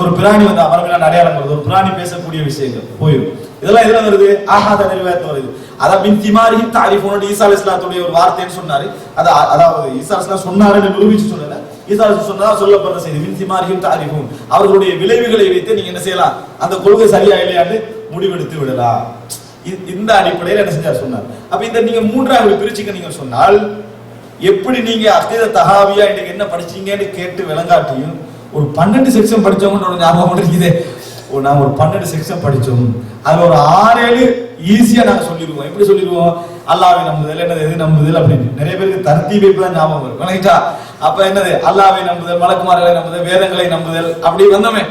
ஒரு பிராணி வந்து மறுமை நாள் அடையாளம் வருது, ஒரு பிராணி பேசக்கூடிய விஷயங்கள் போய்விடும். இதெல்லாம் எதுல வருது? ஆகாத நிர்வாகத்துல வருது. அதான் மின் திமாரிஹி தாரிஃபூன் ஈசா அலைஹிஸ்ஸலாத்துடைய ஒரு வார்த்தைன்னு சொன்னாரு. அதாவது ஈசா அலைஹிஸ்ஸலாம் சொன்னாருன்னு நிரூபிச்சு சொன்னல. ஈசா அலைஹிஸ்ஸலாம் சொன்னதா சொல்லப்படுற செய்தி மின் திமாரிஹி தாரிஃபூன். அவர்களுடைய விளைவுகளை வைத்து நீங்க என்ன செய்யலாம்? அந்த கொள்கை சரியா இல்லையான்னு முடிவெடுத்து விடலாம். இந்த அடிப்படையில் என்ன செஞ்சார் சொன்னார். அப்ப இந்த நீங்க 3ஆக பிரிச்சுக்க நீங்க சொன்னால், எப்படி நீங்க அகீதா தஹாவியா இன்னைக்கு என்ன படிச்சீங்கன்னு கேட்டு விளங்காட்டியும் ஒரு 12 செக்ஷன் படிச்சவங்க ஞாபகம் இருக்குது. நாங்க ஒரு 12 செக்ஷன் படிச்சோம். அதுல ஒரு 6-7 ஈஸியா நாங்க சொல்லிடுவோம். எப்படி சொல்லிடுவோம்? அல்லாஹ்வை நம்புதல் என்னது, எது நம்புதல் அப்படின்னு. நிறைய பேருக்கு தர்த்தீபை தான் ஞாபகம் வரும். விளங்கிட்டா? அப்ப என்னது? அல்லாஹ்வை நம்புதல், மலக்குமார்களை நம்புதல், வேதங்களை நம்புதல் அப்படி வந்தோமே.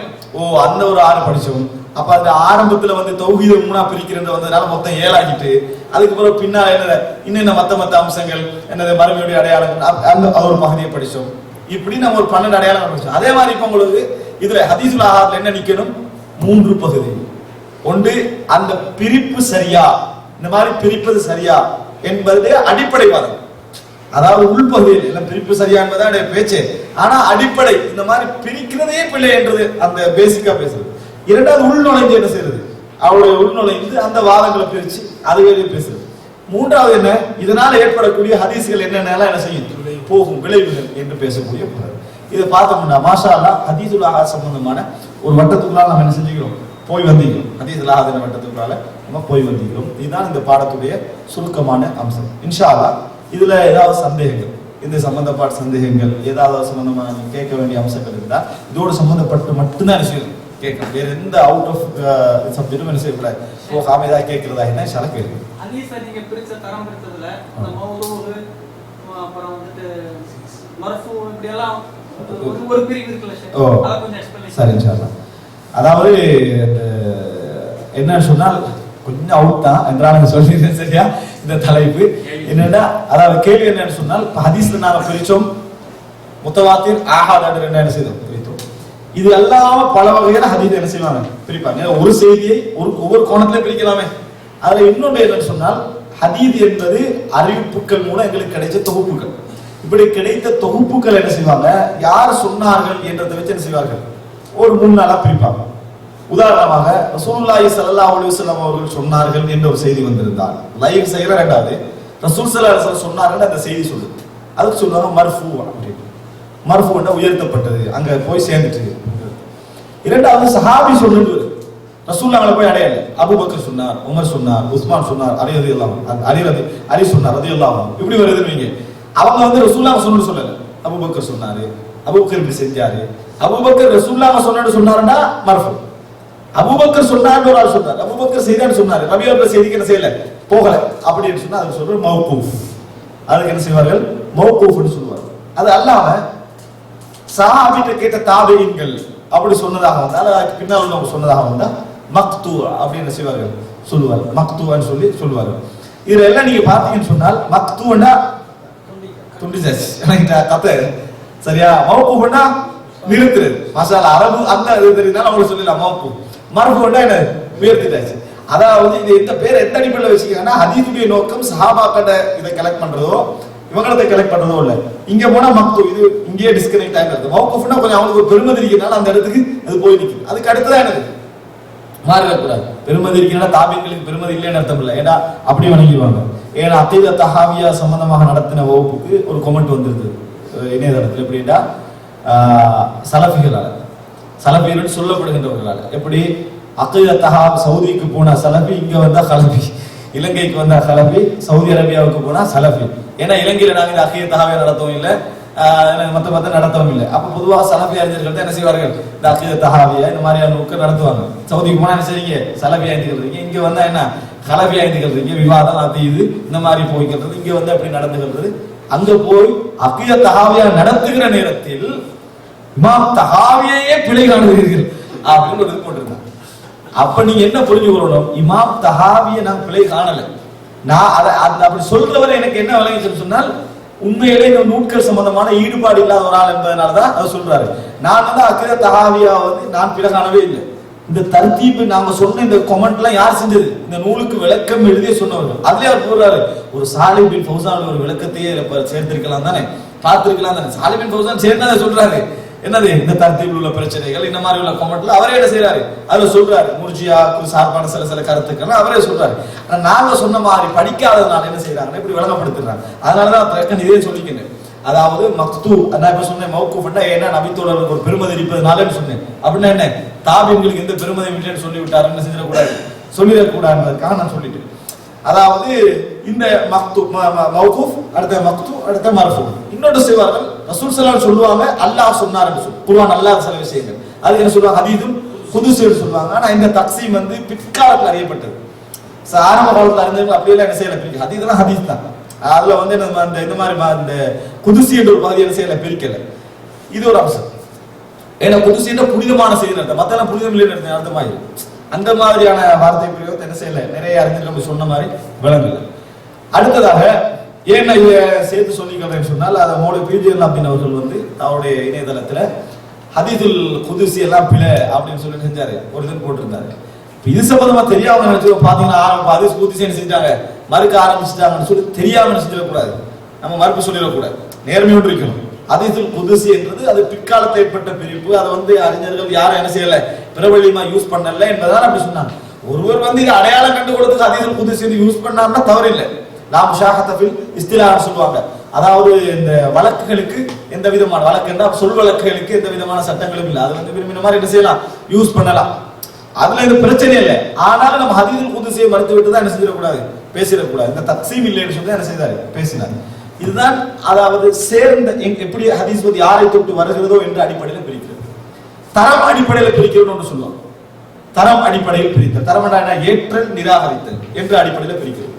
அந்த ஒரு 6 படிச்சோம். அப்ப அந்த ஆரம்பத்துல வந்து தௌஹீதை 3ஆ பிரிக்கிறது வந்ததுனால மொத்தம் 7 ஆகிட்டு, அதுக்கப்புறம் பின்னால என்னது இன்னும் மத்த அம்சங்கள் என்னது மறுமையுடைய அடையாளங்கள் அந்த ஒரு பகுதியை படிச்சோம். இப்படி நம்ம ஒரு 12 அடையாளம் படிச்சோம். அதே மாதிரி இப்ப உங்களுக்கு இதுல ஹதீஸுல் ஆஹாத்ல என்ன நிக்கணும்? 3 பகுதி. ஒன்று, அந்த பிரிப்பு சரியா, இந்த மாதிரி பிரிப்பது சரியா என்பது அடிப்படை வாதம். அதாவது உள்பகுதியில் எல்லாம் பிரிப்பு சரியா என்பதா பேச்சு. ஆனா அடிப்படை இந்த மாதிரி பிரிக்கிறதே பிள்ளை என்றது அந்த பேசிக்கா பேசுறது. இரண்டாவது, உள்நுழைஞ்சு என்ன செய்யறது? அவருடைய உள்நுழைந்து அந்த வாதங்களை பிரிச்சு அதுவே பேசுறது. மூன்றாவது என்ன? இதனால ஏற்படக்கூடிய ஹதீஸ்கள் என்னென்னலாம் என்ன செய்யும்? போகும் விளைவுகள் என்று பேசக்கூடிய இதை பார்த்தோம்னா மாஷா அல்லாஹ் ஹதீஸுல் ஆஹாத் சம்பந்தமான ஒரு வட்டத்துக்குள்ளால நம்ம என்ன செஞ்சுக்கிறோம்? போய் வந்தீங்களோம். ஹதீஸுல் ஆஹாத் வட்டத்துக்குள்ளால நம்ம போய் வந்தீங்களோம். இதுதான் இந்த பாடத்துடைய சுருக்கமான அம்சம். இன்ஷா அல்லாஹ் இதுல ஏதாவது சந்தேகங்கள், இந்த சம்பந்தப்பட்ட சந்தேகங்கள், ஏதாவது சம்பந்தமான கேட்க வேண்டிய அம்சங்கள் இருந்தால் இதோடு சம்பந்தப்பட்டு மட்டும்தான் விஷயம் கேட்கணும். வேற எந்த அவுட் ஆஃப் சப்ஜெக்டும் என்ன செய்யக்கூடாது. போகாம ஏதாவது கேட்கிறதா என்ன சில கேள்வி. நீங்க பிரிச்ச தரம் பிரிச்சதுல அந்த மௌது அப்புறம் வந்துட்டு மர்ஃபூ இப்படி எல்லாம் ஒரு பிரிவு இருக்குல்ல சார், அத கொஞ்சம் எக்ஸ்பிளைன். சரி இன்ஷாஅல்லாஹ். அதாவது என்ன சொன்னால் கொஞ்சம் அவுட் தான் என்றாலும் சொல்லிடுறேன் சரியா. இந்த தலைப்பு என்னன்னா, அதாவது கேள்வி என்னன்னு சொன்னால், ஹதீஸ்ல நாம பிரிச்சோம் முத்தவாத்திர் ஆஹாத் என்ன செய்தோம் பிரித்தோம். இது எல்லாம் பல வகையான ஹதீஸ் என்ன செய்வாங்க பிரிப்பாங்க. ஒரு செய்தியை ஒவ்வொரு கோணத்துல பிரிக்கலாமே. அதுல இன்னொன்று என்னன்னு சொன்னால், ஹதீஸ் என்பது அறிவிப்புகள் மூலம் எங்களுக்கு கிடைச்ச தொகுப்புகள். இப்படி கிடைத்த தொகுப்புகள் என்ன செய்வாங்க, யார் சொன்னார்கள் என்றதை வச்சு என்ன செய்வார்கள் ஒரு 3 நாளா பிரிப்பாங்க. உதாரணமாக ரசூலுல்லாஹி ஸல்லல்லாஹு அலைஹி வஸல்லம் அவர்கள் சொன்னார்கள் என்ற ஒரு செய்தி வந்திருந்தால் லைவ் செய்யற ரெண்டாவது ரசூல் ஸல்லல்லாஹு அலைஹி வஸல்லம் சொன்னார்கள் அந்த செய்தி சொல்லுது. அதுக்கு சொல்லுவாங்க மர்ஃபூ அப்படின்னு. மர்ஃபூன்னா உயர்த்தப்பட்டது, அங்க போய் சேர்ந்துட்டு. இரண்டாவது சஹாபி சொல்லுது, ரசூலுல்லாஹ்வை போய் அடையல. அபூபக்கர் சொன்னார், உமர் சொன்னார், உஸ்மான் சொன்னார், அலி சொன்னார் ரலியல்லாஹு அன்ஹு இப்படி வருதுன்னு. அவங்க வந்து ரசூலுல்லாஹ் சொன்னது சொல்லல, அபூபக்கர் சொன்னாரு, அபூபக்கர் இப்படி செஞ்சாரு, அபூபக்கர் ரசூலுல்லாஹ் சொன்னாருன்னா மர்ஃபூ. அபூபக்கர் சொன்னார்னு ஒரு ஆள் சொன்னார், அபூபக்கர் செய்தான்னு சொன்னாரு, நபி அவர்கள் செய்திக்கு என்ன செய்யல போகல அப்படின்னு சொன்னா அதுக்கு சொல்ற மௌகூஃப். அதுக்கு என்ன செய்வார்கள், மௌகூஃப்னு சொல்லுவாங்க. அது அல்லாம சஹாபிட்ட கேட்ட தாபீன்கள் அப்படி சொன்னதாக வந்தா, அதுக்கு பின்னால் உள்ளவங்க சொன்னதாக வந்தா மக்தூ அப்படின்னு செய்வார்கள், சொல்லுவார். மக்தூன்னு சொல்லி சொல்லுவார். இதுல எல்லாம் நீங்க பாத்தீங்கன்னு சொன்னால் மக்தூன்னா துண்டிச்சாச்சு எனக்கு கதை சரியா. மௌகூஃப்னா நிறுத்துறது. மசாலா அரபு அந்த இது தெரியுதுனால அவங்களுக்கு சொல்லலாம் மௌகூஃப். மர்ஃபூன்னா என்ன உயர்த்திட்டாச்சு. அதாவது இது இந்த பேர் எந்த அடிப்படையில் வச்சுக்கீங்கன்னா ஹதீஸுடைய நோக்கம் சஹாபாக்கிட்ட இதை கலெக்ட் பண்றதோ இவங்களத்தை கலெக்ட் பண்றதோ இல்ல. இங்க போனா மக்தூ இது இங்கேயே டிஸ்கனெக்ட் ஆகிறது. மௌகூஃப்னா கொஞ்சம் அவங்களுக்கு ஒரு பெருமதி இருக்கிறனால அந்த இடத்துக்கு அது போய் நிற்குது. அதுக்கு அடுத்ததான் என்னது மாறக்கூடாது. பெருமதி இருக்கிறனால தாபீன்களுக்கு பெருமதி இல்லைன்னு அர்த்தம் இல்லை. ஏன்னா அப்படி வணங்கிடுவாங்க. ஏன்னா அகீதா தஹாவியா சம்பந்தமாக நடத்தின வகுப்புக்கு ஒரு கமெண்ட் வந்திருந்தது இணையதளத்தில். எப்படின்னா சலஃபிகள் சொல்லப்படுகின்றவர்களால் எப்படி அகீதா தஹா சவுதிக்கு போனா சலஃபி, இங்க வந்தா கலஃபி, இலங்கைக்கு வந்தா கலஃபி, சவுதி அரேபியாவுக்கு போனா சலஃபி. ஏன்னா இலங்கையில நாங்க இந்த அகீதா தஹாவை நடத்தவும் இல்லை, மத்த நடத்தவும் இல்லை. அப்ப பொதுவாக சலஃபி அறிஞர்கள் தான் என்ன செய்வார்கள், இந்த அகீதா தஹாவியா இந்த மாதிரியான நோக்க நடத்துவாங்க. சவுதிக்கு போனா என்ன செய்றீங்க, சலஃபி ஆய்ந்துக்கிறீங்க, இங்க வந்தா என்ன கலஃபி ஆய்ந்துக்கிறீங்க, விவாதம் அது இது இந்த மாதிரி போய்க்கிறது. இங்க வந்து அப்படி நடந்துகிறது. அங்க போய் அகீதா தஹாவியா நடத்துகிற நேரத்தில் இமாம் தஹாவியே பிழை காணுகிறீர்கள் அப்படின்னு ஒரு இது போட்டிருந்தாங்க. அப்ப நீங்க என்ன புரிஞ்சுக்கணும், இமாம் தஹாவியை நான் பிழை காணல, நான் அதை அப்படி சொல்றவரை எனக்கு என்ன விளங்கிச்சுன்னு சொன்னால் உண்மையிலே இந்த நூட்கள் சம்பந்தமான ஈடுபாடு இல்லாத ஒரு ஆள் என்பதனாலதான் அதை சொல்றாரு. நான் வந்து அகீதா தஹாவியா வந்து நான் பிழை காணவே இல்லை. இந்த தர்தீப் நாங்க சொன்ன இந்த கமெண்ட் எல்லாம் யார் செஞ்சது, இந்த நூலுக்கு விளக்கம் எழுதிய சொன்னவர்கள். அதுலயே அவர் போடுறாரு, ஒரு சாலிஹ் பின் ஃபௌசான் ஒரு விளக்கத்தையே சேர்த்திருக்கலாம் தானே, பார்த்திருக்கலாம் தானே. சாலிஹ் பின் ஃபௌசான் சேர்ந்ததை சொல்றாரு, என்னது இந்த தர்தீபில் உள்ள பிரச்சனைகள் இந்த மாதிரி உள்ள கமெண்ட்ல அவரே என்ன செய்யறாரு, அதுல சொல்றாரு முர்ஜியாவுக்கு சார்பான சில கருத்துக்கள் அவரே சொல்றாரு. ஆனா நாங்க சொன்ன மாதிரி படிக்காததுனால என்ன செய்யறாங்க, இப்படி விளங்கப்படுத்துறாங்க. அதனாலதான் இதே சொல்லிக்கிறேன். அதாவது மக்தூ நான் இப்ப சொன்னேன் மௌகூஃப்னா ஏன்னா நபித்தோழருக்கு ஒரு பெருமதி இருப்பதுனாலன்னு சொன்னேன். அப்படின்னா என்ன தாபீன்களுக்கு எந்த பெருமதி இல்லைன்னு சொல்லி விட்டாருன்னு சொல்லிடக்கூடாதுன்றதுக்காக நான் சொல்லிட்டேன். அதாவது இந்த மௌகூஃப் அடுத்த மக்தூ அடுத்த மர்ஃபூ. இன்னொரு செய்வார்கள் ரசூல் ஸல்லல்லாஹு அலைஹி சொல்லுவாங்க அல்லாஹ் சொன்னார் என்று சொல்லி குர்ஆன் அல்லாஹ் சில விஷயங்கள் அதுக்கு என்ன சொல்லுவாங்க ஹதீஸும் குதுஸின்னு சொல்லுவாங்க. ஆனா இந்த தக்ஸீம் வந்து பிற்காலத்தில் அறியப்பட்டது. ஆரம்ப காலத்தில் அறிஞர்கள் அப்படியெல்லாம் என்ன செய்யல பிரிக்க, ஹதீஸ்லாம் ஹதீஸ் தான். அதுல வந்து இந்த மாதிரி இந்த குதுசி என்ற ஒரு பகுதி என்ன செய்யல பிரிக்கல. இது ஒரு அம்சம். ஏன்னா குதுசி என்ற புனிதமான செய்தி நடத்த மத்தெல்லாம் புனிதம் இல்லை அர்த்தமாயிரு. அந்த மாதிரியான வார்த்தை பிரயோகத்தை என்ன செய்யல நிறைய அறிஞர்கள் சொன்ன மாதிரி விளங்கல. அடுத்ததாக ஏன் இதை சேர்த்து சொல்லிக்கிறேன்னு சொன்னால் அதை மௌலவி பிஜிஎல் அப்படின்னு அவர்கள் வந்து அவருடைய இணையதளத்துல ஹதீஸுல் குதுசி எல்லாம் பிழை அப்படின்னு சொல்லி செஞ்சாரு, ஒரு இது போட்டிருந்தாரு. இது சம்பந்தமா தெரியாம நினைச்சு பாத்தீங்கன்னா ஹதீஸ் குதுசி என்ன செஞ்சாங்க மறுக்க ஆரம்பிச்சுட்டாங்கன்னு சொல்லி தெரியாம செஞ்சிடக்கூடாது, நம்ம மறுப்பு சொல்லிடக்கூடாது, நேர்மையோடு இருக்கணும். ஹதீஸுல் குதுசி என்றது அது பிற்காலத்தில் ஏற்பட்ட பிரிப்பு. அதை வந்து அறிஞர்கள் யாரும் என்ன செய்யல பிரபலியமா யூஸ் பண்ணல என்பதால் அப்படி சொன்னாங்க. ஒருவர் வந்து இது அடையாளம் கண்டு கொடுத்து ஹதீஸுல் குதுசி யூஸ் பண்ணாருன்னா தவறில்லை. லா முஷாஹத ஃபில் இஸ்திலாஹ் சொல்லுவாங்க. அதாவது இந்த வழக்குகளுக்கு எந்த விதமான வழக்கு என்றால் சொல் வழக்குகளுக்கு எந்த விதமான சட்டங்களும் இல்லை. அது வந்து விரும்பின மாதிரி என்ன செய்யலாம் யூஸ் பண்ணலாம், அதுல இந்த பிரச்சனை இல்லை. ஆனாலும் நம்ம ஹதீஸுல் குதுசியை மறுத்து விட்டு தான் என்ன செஞ்சிடக்கூடாது பேசிடக்கூடாது. இந்த தக்ஸீம் இல்லைன்னு சொல்லி என்ன செய்தாரு பேசினார். இதுதான் அதாவது சேர்ந்த எப்படி ஹதீஸ் வந்து யாரை தொட்டு வருகிறதோ என்ற அடிப்படையில் பிரிக்கிறது, தரம் அடிப்படையில் பிரிக்கிறோம்னு சொல்லுவாங்க. தரம் அடிப்படையில் பிரித்தல், தரம் ஏற்றல் நிராகரித்தல் என்ற அடிப்படையில் பிரிக்கிறது.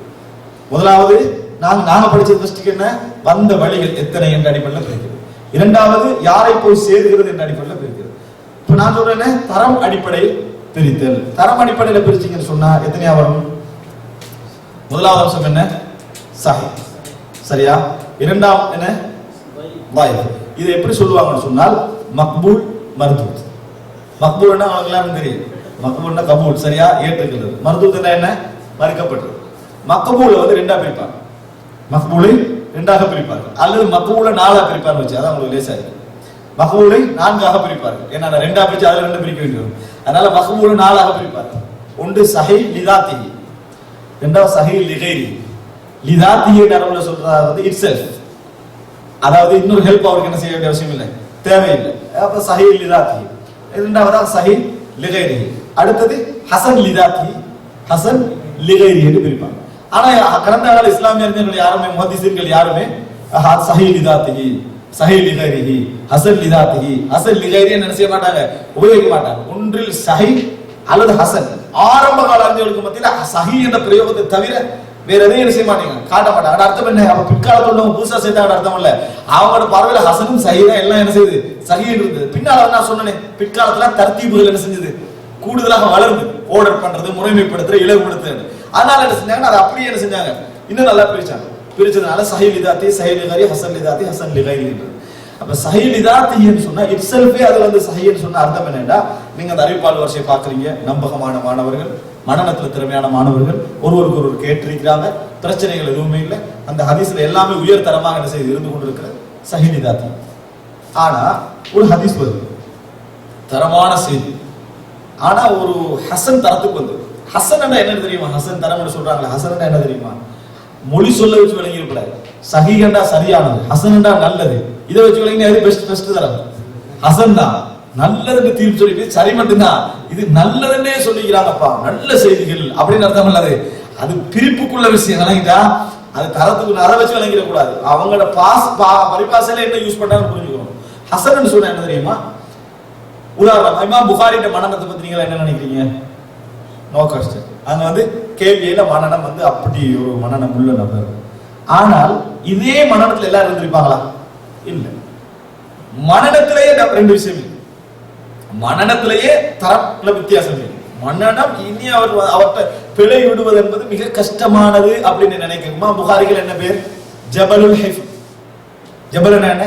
முதலாவது நாங்க படிச்ச ஃபர்ஸ்ட் என்ன வந்த வழிகள் எத்தனை என்ற அடிப்படையில் பிரிக்கிறது. இரண்டாவது யாரை போய் சேருகிறது என்ற அடிப்படையில் பிரிக்கிறது. இப்ப நான் சொல்றேன் தரம் அடிப்படையில் பிரித்தல். தரம் அடிப்படையில் பிரிச்சீங்கன்னு சொன்னா எத்தனையா வரும்? முதலாவது அம்சம் என்ன சஹீஹ், சரியா? இரண்டாம் என்ன ضعيف. இது எப்படி சொல்லுவாங்கன்னு சொன்னால் மக்பூல் மர்தூத். மக்பூல்னா உங்களுக்கு எல்லாரும் தெரியும், மக்பூல்னா கபூல் சரியா ஏற்றுக்கிறது, மர்தூத்னா என்ன மறுக்கப்பட்டது. மக்பூல வந்து ரெண்டா பிரிப்பாங்க, மக்பூலை ரெண்டாக பிரிப்பாங்க அல்லது மக்பூல நாலா பிரிப்பாங்க வச்சு அதான் உங்களுக்கு லேசா இருக்கு. மக்பூலை 4ஆக பிரிப்பார்கள். ஏன்னா 2ஆ பிரிச்சு அதுல 2 பிரிக்க வேண்டியது. அதனால மக்பூலை 4ஆக பிரிப்பார்கள். ஒன்று சஹீஹ் லிதாத்திஹி, இரண்டாவது சஹீஹ் லிகைரி. லிதாத்திஹி அரபுல சொல்றது வந்து இட்செல்ஃப், அதாவது இன்னொரு ஹெல்ப் அவருக்கு என்ன செய்ய வேண்டிய அவசியம் இல்லை, தேவையில்லை. அப்ப சஹீஹ் லிதாத்திஹி. இரண்டாவது சஹீஹ் லிகைரி. அடுத்தது ஹசன் லிதாத்திஹி, ஹசன் லிகைரி என்று பிரிப்பாங்க. ஆனா கடந்த கால இஸ்லாமிய அறிஞர்கள் யாருமே, முஹத்திஸீன்கள் யாருமே சஹீஹ் லிதாத்திஹி, சஹீஹ் லிகைரிஹி, ஹசன் லிதாத்திஹி, ஹசன் லிகைரி என்ன செய்ய மாட்டாங்க, உபயோகிக்க மாட்டாங்க. ஒன்றில் சஹீஹ் அல்லது ஹசன். ஆரம்ப கால அறிஞர்களுக்கு மத்தியில சஹீஹ் என்ற பிரயோகத்தை தவிர வேற எதையும் என்ன செய்ய மாட்டீங்க, காட்ட மாட்டாங்க. அர்த்தம் என்ன, அப்ப பிற்காலத்துல உள்ளவங்க புதுசா சேர்த்தாங்க அர்த்தம் இல்ல. அவங்களோட பார்வையில ஹசனும் சஹீஹ் எல்லாம் என்ன செய்யுது, சஹீஹ் இருந்தது. பின்னால நான் சொன்னேன், பிற்காலத்துல தர்த்தீபுகள் என்ன செஞ்சது, கூடுதலாக வளர்ந்து ஆர்டர் பண்றது, முறைமைப்படுத்துறது, இலகுபடுத்துறது. அதனால என்ன செஞ்சாங்க, அதை அப்படியே என்ன செஞ்சாங்க, இன்னும் நல்லா பிரிச்சாங்க. பிரிச்சதுனால சஹீஹ் லிதாத்தி, சஹீஹ் லிகைரி, ஹசன் லிதாத்தி, ஹசன் லிகைரி. அப்ப சஹீஹ் லிதாத்தின்னு சொன்னா இட்செல்ஃபே அது வந்து சஹீஹ்னு சொன்ன அர்த்தம் என்னன்னா, நீங்க அந்த அறிவிப்பாளர் வரிசையை பாக்குறீங்க, நம்பகமான மாணவர்கள், மனநத்துல திறமையான மாணவர்கள், ஒருவருக்கு ஒருவர் கேட்டிருக்கிறாங்க, பிரச்சனைகள் எதுவுமே இல்லை, அந்த ஹதீஸ்ல எல்லாமே உயர் தரமாக என்ன செய்து இருந்து கொண்டிருக்கிற சஹீஹ் லிதாத்தி. ஆனா ஒரு ஹதீஸ் வருது, தரமான செய்தி, ஆனா ஒரு ஹசன் தரத்துக்கு வந்து, ஹசன் என்ன தெரியுமா, ஹசன் தரம் சொல்றாங்களே, ஹசன் என்ன தெரியுமா, மொழி சொல்ல வச்சு விளங்கி இருக்கூடாது. சஹீஹ்னா சரியானது, ஹசன்டா நல்லது, இதை வச்சு விளங்கி அது பெஸ்ட் தரம். ஹசன் தான் நல்லதுன்னு தீர்ப்பு சொல்லி சரி மட்டும்தான், இது நல்லதுன்னே சொல்லிக்கிறாங்கப்பா, நல்ல செய்திகள் அப்படின்னு அர்த்தம் இல்லாது. அது பிரிப்புக்குள்ள விஷயம் விளங்கிட்டா, அது தரத்துக்கு அதை வச்சு விளங்கிட கூடாது. அவங்களோட பரிபாசையில என்ன யூஸ் பண்றாங்கன்னு புரிஞ்சுக்கணும். ஹசன் சொன்னா என்ன தெரியுமா, உதாரணம் இமாம் புகாரியோட மனநத்தை பத்தி நீங்க என்ன நினைக்கிறீங்க? No question. அங்க வந்து கேள்வியில மனநம் வந்து அப்படி ஒரு மனநம் உள்ள நபர். ஆனால் இதே மனநத்துல எல்லாரும் இருந்திருப்பாங்களா? இல்ல. மனநத்திலேயே 2 விஷயம் இருக்கு. மனநத்திலேயே தரப்புல வித்தியாசம் இருக்கு. மனநம் இனி அவர்கிட்ட பிழை விடுவது என்பது மிக கஷ்டமானது அப்படின்னு நினைக்கிறேன். இமாம் புகாரிகள் என்ன பேர்? ஜபலுல் ஹிஃப். ஜபல் என்ன?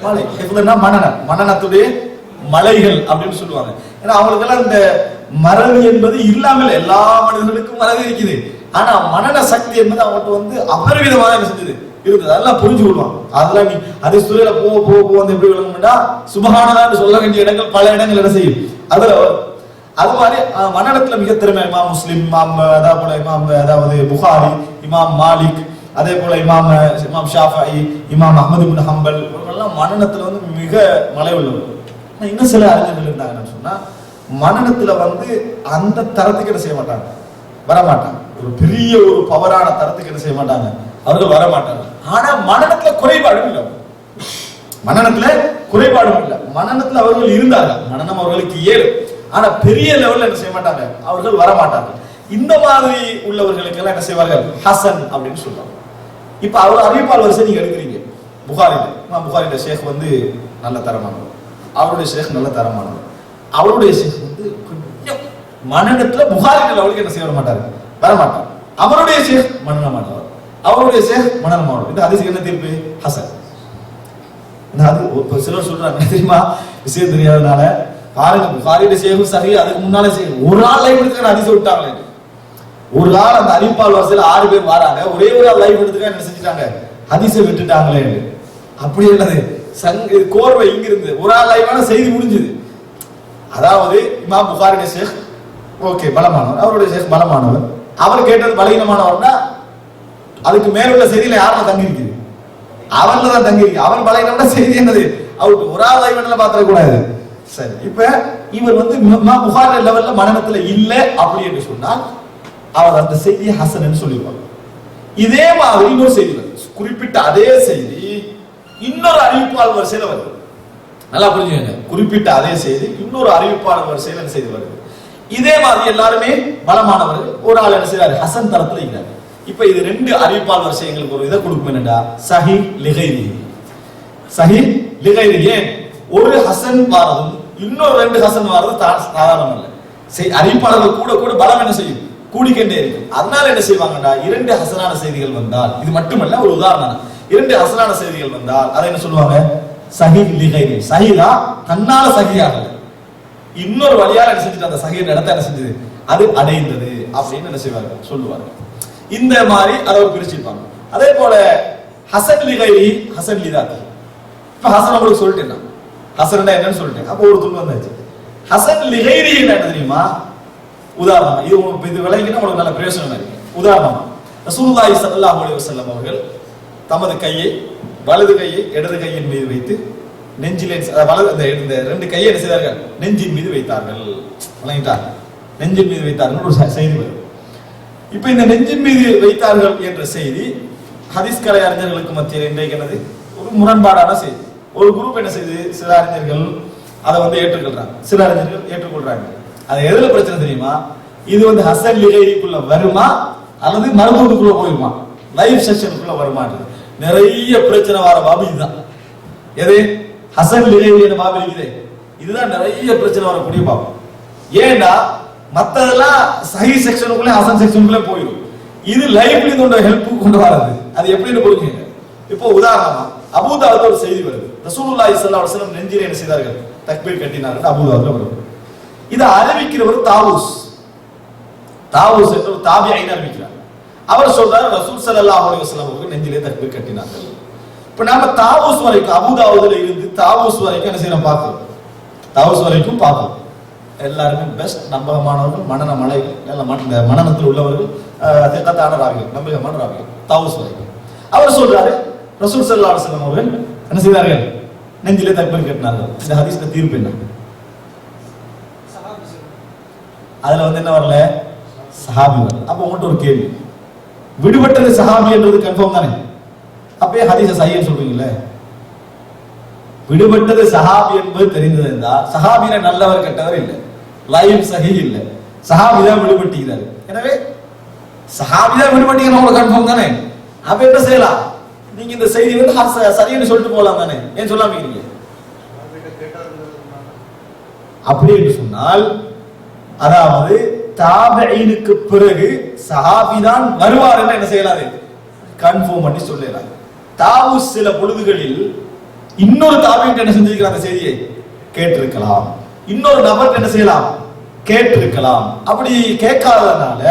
மலை. ஹிஃப்னா மனநம், மனநத்துடைய மலைகள் அப்படின்னு சொல்லுவாங்க. ஏன்னா அவங்களுக்கெல்லாம் இந்த மறதி என்பது இல்லாமல், எல்லா மனிதர்களுக்கும் மறதி இருக்குது. ஆனா மனன சக்தி என்பது அவங்கள்ட்ட வந்து அபரிவிதமாக என்ன செஞ்சது இருந்தது. அதெல்லாம் புரிஞ்சு கொள்வாங்க. அதெல்லாம் நீ அதே சூழல போக போக போக வந்து எப்படி விளங்கும்னா, சுபஹானல்லாஹ்னு சொல்ல வேண்டிய இடங்கள் பல இடங்கள் என்ன செய்யும் அதுல. அது மாதிரி மனநத்துல மிக திறமை இமாம் முஸ்லிம், இமாம் அதாவது புகாரி, இமாம் மாலிக், அதே போல இமாம் ஷாஃபிஈ, இமாம் அஹ்மது இப்னு ஹம்பல், இவங்கெல்லாம் மனநத்துல வந்து மிக மலை உள்ளவர். இன்னும் சில அறிஞர்கள் இருந்தாங்கன்னு சொன்னா, மனநத்துல வந்து அந்த தரத்துக்கு என்ன செய்ய மாட்டாங்க, வரமாட்டாங்க. ஒரு பெரிய ஒரு பவரான தரத்துக்கு என்ன செய்ய மாட்டாங்க, அவர்கள் வரமாட்டாங்க. ஆனா மனநத்துல குறைபாடும் இல்லை, மனநத்துல குறைபாடும் இல்லை. மனநத்துல அவர்கள் இருந்தார்கள், மனநம் அவர்களுக்கு ஏறும். ஆனா பெரிய லெவல்ல என்ன செய்ய மாட்டாங்க, அவர்கள் வரமாட்டாங்க. இந்த மாதிரி உள்ளவர்களுக்கு எல்லாம் என்ன செய்வார்கள், ஹசன் அப்படின்னு சொல்றாங்க. இப்ப அவர் அறிவிப்பாளர் வரிசை நீங்க எடுக்கிறீங்க, புகாரில ஷேக் வந்து நல்ல தரமானவர், அவருடைய ஷேக் நல்ல தரமானவர், அவருடைய ஷேக் வந்து கொஞ்சம் மனநத்துல புகாரில அவருக்கு என்ன செய்ய மாட்டாரு, வரமாட்டார். அவருடைய ஷேக் மனநமானவர், அவருடைய ஷேக் மனநமானவர். இந்த ஹதீஸ் என்ன தீர்ப்பு? ஹசன். அது சிலர் சொல்றாங்க தெரியுமா, விஷயம் தெரியாதனால பாருங்க, புகாரில ஷேக்கும் சரி, அதுக்கு முன்னாலே ஷேக் ஒரு ஆள் லைவ் எடுத்துக்க ஹதீஸ் விட்டாங்களே. ஒரு ஆள் அந்த அறிவிப்பாளர் வரிசையில் 6 பேர் வராங்க, ஒரே ஒரு ஆள் லைவ் எடுத்துக்க என்ன செஞ்சுட்டாங்க, ஹதீஸை விட்டுட்டாங்களே. அப்படி இல்லது கோர்வை இங்க இருந்து ஒரு ஆள் லைவான செய்தி முடிஞ்சது. அதாவது இமாம் புகாரியோட ஷேக் ஓகே பலமானவர், அவருடைய ஷேக் பலமானவர், அவர் கேட்டது பலகீனமானவர்னா அதுக்கு மேலுள்ள செய்தியில யாருல தங்கி இருக்குது, அவர்ல தான் தங்கி இருக்கு. அவர் பலகீனமான செய்தி என்னது, அவருக்கு ஒரு ஆள் லைவ் பாத்திர கூடாது. சரி, இப்ப இவர் வந்து இமாம் புகாரி லெவல்ல மனநத்துல இல்ல அப்படி என்று சொன்னால் அவர் அந்த செய்தியை ஹசன் சொல்லிடுவாங்க. இதே மாதிரி இன்னொரு செய்தி குறிப்பிட்ட அதே செய்தி இன்னொரு அறிவிப்பாளர் வரிசையில வருது. நல்லா புரிஞ்சுக்கங்க, குறிப்பிட்ட அதே செய்தி இன்னொரு அறிவிப்பாளர் வரிசையில என்ன செய்து வருது. இதே மாதிரி எல்லாருமே பலமானவர்கள், ஒரு ஆள் என்ன செய்யறாரு, ஹசன் தரத்துல இருக்கிறார். இப்ப இது 2 அறிவிப்பாளர் வரிசை எங்களுக்கு ஒரு இதை கொடுக்கும், என்னடா சஹீஹ் லிகைரி. சஹீஹ் லிகைரி ஏன் ஒரு ஹசன் வாரதும் இன்னொரு 2 ஹசன் வாரதும் சாதாரணம் இல்லை. அறிவிப்பாளர்கள் கூட கூட பலம் என்ன செய்யும், கூடிக்கொண்டே இருக்கும். அதனால என்ன செய்வாங்கடா, 2 ஹசனான செய்திகள் வந்தால், இது மட்டுமல்ல ஒரு உதாரணம், 2 ஹசனான செய்திகள் வந்தால் அதை என்ன சொல்லுவாங்க, சஹீஹ் லிகைரி. சஹீஹா தன்னால சஹீஹாக இன்னொரு வழியால என்ன செஞ்சுட்டு அந்த சஹீஹ் இடத்தை என்ன செஞ்சது, அது அடைந்தது அப்படின்னு என்ன செய்வாங்க சொல்லுவாங்க. இந்த மாதிரி அதை பிரிச்சிருப்பாங்க. அதே போல ஹசன் லிகைரி, ஹசன் லிதாத்தி. இப்ப ஹசன் உங்களுக்கு சொல்லிட்டேன், ஹசன்டா என்னன்னு சொல்லிட்டேன். அப்போ ஒரு துண்டு வந்தாச்சு. ஹசன் லிகைரி என்ன தெரியுமா? உதாரணமா இது உங்களுக்கு இது விளங்கினா உங்களுக்கு நல்ல பிரயோஜனம் இருக்கு. உதாரணமா ரசூலுல்லாஹி ஸல்லல்லாஹு அலைஹி வஸல்லம் அவர்கள் தமது கையை வலது கையை இடது கையின் மீது வைத்து நெஞ்சிலே வலது இந்த ரெண்டு கையை என்ன செய்தார்கள்? நெஞ்சின் மீது வைத்தார்கள். விளங்கிட்டா? நெஞ்சின் மீது வைத்தார்கள் ஒரு செய்தி வரும். இப்ப இந்த நெஞ்சின் மீது வைத்தார்கள் என்ற செய்தி ஹதீஸ் கலை அறிஞர்களுக்கு மத்தியில் இன்றைக்கு என்னது ஒரு முரண்பாடான செய்தி. ஒரு குரூப் என்ன செய்யுது, சில அறிஞர்கள் அதை வந்து ஏற்றுக்கொள்றாங்க, சில அறிஞர்கள் ஏற்றுக்கொள்றாங்க. அது எதுல பிரச்சனை தெரியுமா? இது வந்து ஹசன் லிகைரிக்குள்ள வருமா அல்லது மருத்துவத்துக்குள்ள போயிருமா, லைவ் செஷனுக்குள்ள வருமானது நிறைய பிரச்சனை வர பாபு இதுதான். எது ஹசன் லிகைரி என்ற பாபு இருக்குது, இதுதான் நிறைய பிரச்சனை வரக்கூடிய பாபு. ஏன்னா மத்ததெல்லாம் சஹி செக்ஷனுக்குள்ள ஹசன் செக்ஷனுக்குள்ள போயிடும். இது லைவ்ல இதோட ஹெல்ப் கொண்டு வராது. அது எப்படின்னு புரிஞ்சுங்க. இப்போ உதாரணமா அபூதாவுல ஒரு செய்தி வருது. ரசூலுல்லாஹி ஸல்லல்லாஹு அலைஹி வஸல்லம் நெஞ்சிலே என்ன செய்தார்கள்? தக்பீர் கட்டினார்கள். அபூதாவுல வருது. இதை அறிவிக்கிறவர் தாவூஸ். தாவூஸ் என்ற ஒரு தாபிஈன் அறிவிக்கிறார். அவர் சொல்றாரு ரசூல் ஸல்லல்லாஹு அலைஹி வஸல்லம் அவர்கள் நெஞ்சிலே தக்பீர் கட்டினார்கள். இப்ப நாம தாவூஸ் வரைக்கும் அபூதாவுல இருந்து தாவூஸ் வரைக்கும் என்ன செய்யணும் பார்க்கணும். தாவூஸ் வரைக்கும் பார்க்கணும். எல்லாருக்கும் பெஸ்ட் நம்பகமானவர்கள், மனன மலைகள், நல்ல மனநத்தில் உள்ளவர்கள், திட்டத்தான ராவிகள், நம்பகமான ராவிகள். தாவூஸ் வரைக்கும் அவர் சொல்றாரு ரசூல் ஸல்லல்லாஹு அலைஹி வஸல்லம் அவர்கள் என்ன செய்தார்கள்? நெஞ்சிலே தக்பீர் கட்டினார்கள். இந்த ஹதீஸ்ல தீர்ப்பு என்ன? அதுல வந்து என்ன வரல? சஹாபி வரல. அப்ப உங்கள்கிட்ட ஒரு கேள்வி, விடுபட்டது சஹாபி என்றது கன்ஃபார்ம் தானே? அப்பயே ஹதீஸ சஹீஹ் சொல்றீங்களே. விடுபட்டது சஹாபி என்பது தெரிந்தது என்றால் சஹாபியில நல்லவர் கெட்டவர் இல்லை, லைவ் சஹீஹ் இல்லை, சஹாபி தான் விடுபட்டுகிறார். எனவே சஹாபி தான் விடுபட்டீங்க உங்களுக்கு கன்ஃபார்ம் தானே? அப்ப என்ன செய்யலாம்? நீங்க இந்த செய்தி வந்து சரின்னு சொல்லிட்டு போகலாம் தானே? ஏன் சொல்லாம இருக்கீங்க? அப்படி என்று சொன்னால் அதாவது தாபிஈனுக்கு பிறகு சஹாபி தான் வருவார் என்று என்ன செய்யலாது? கன்ஃபார்ம் பண்ணி சொல்லலாம். தாவூஸ் சில பொழுதுகளில் இன்னொரு தாபிஈன் என்ன செஞ்சிருக்கிற அந்த செய்தியை கேட்டிருக்கலாம், இன்னொரு நபர் என்ன செய்யலாம் கேட்டிருக்கலாம். அப்படி கேட்காததுனால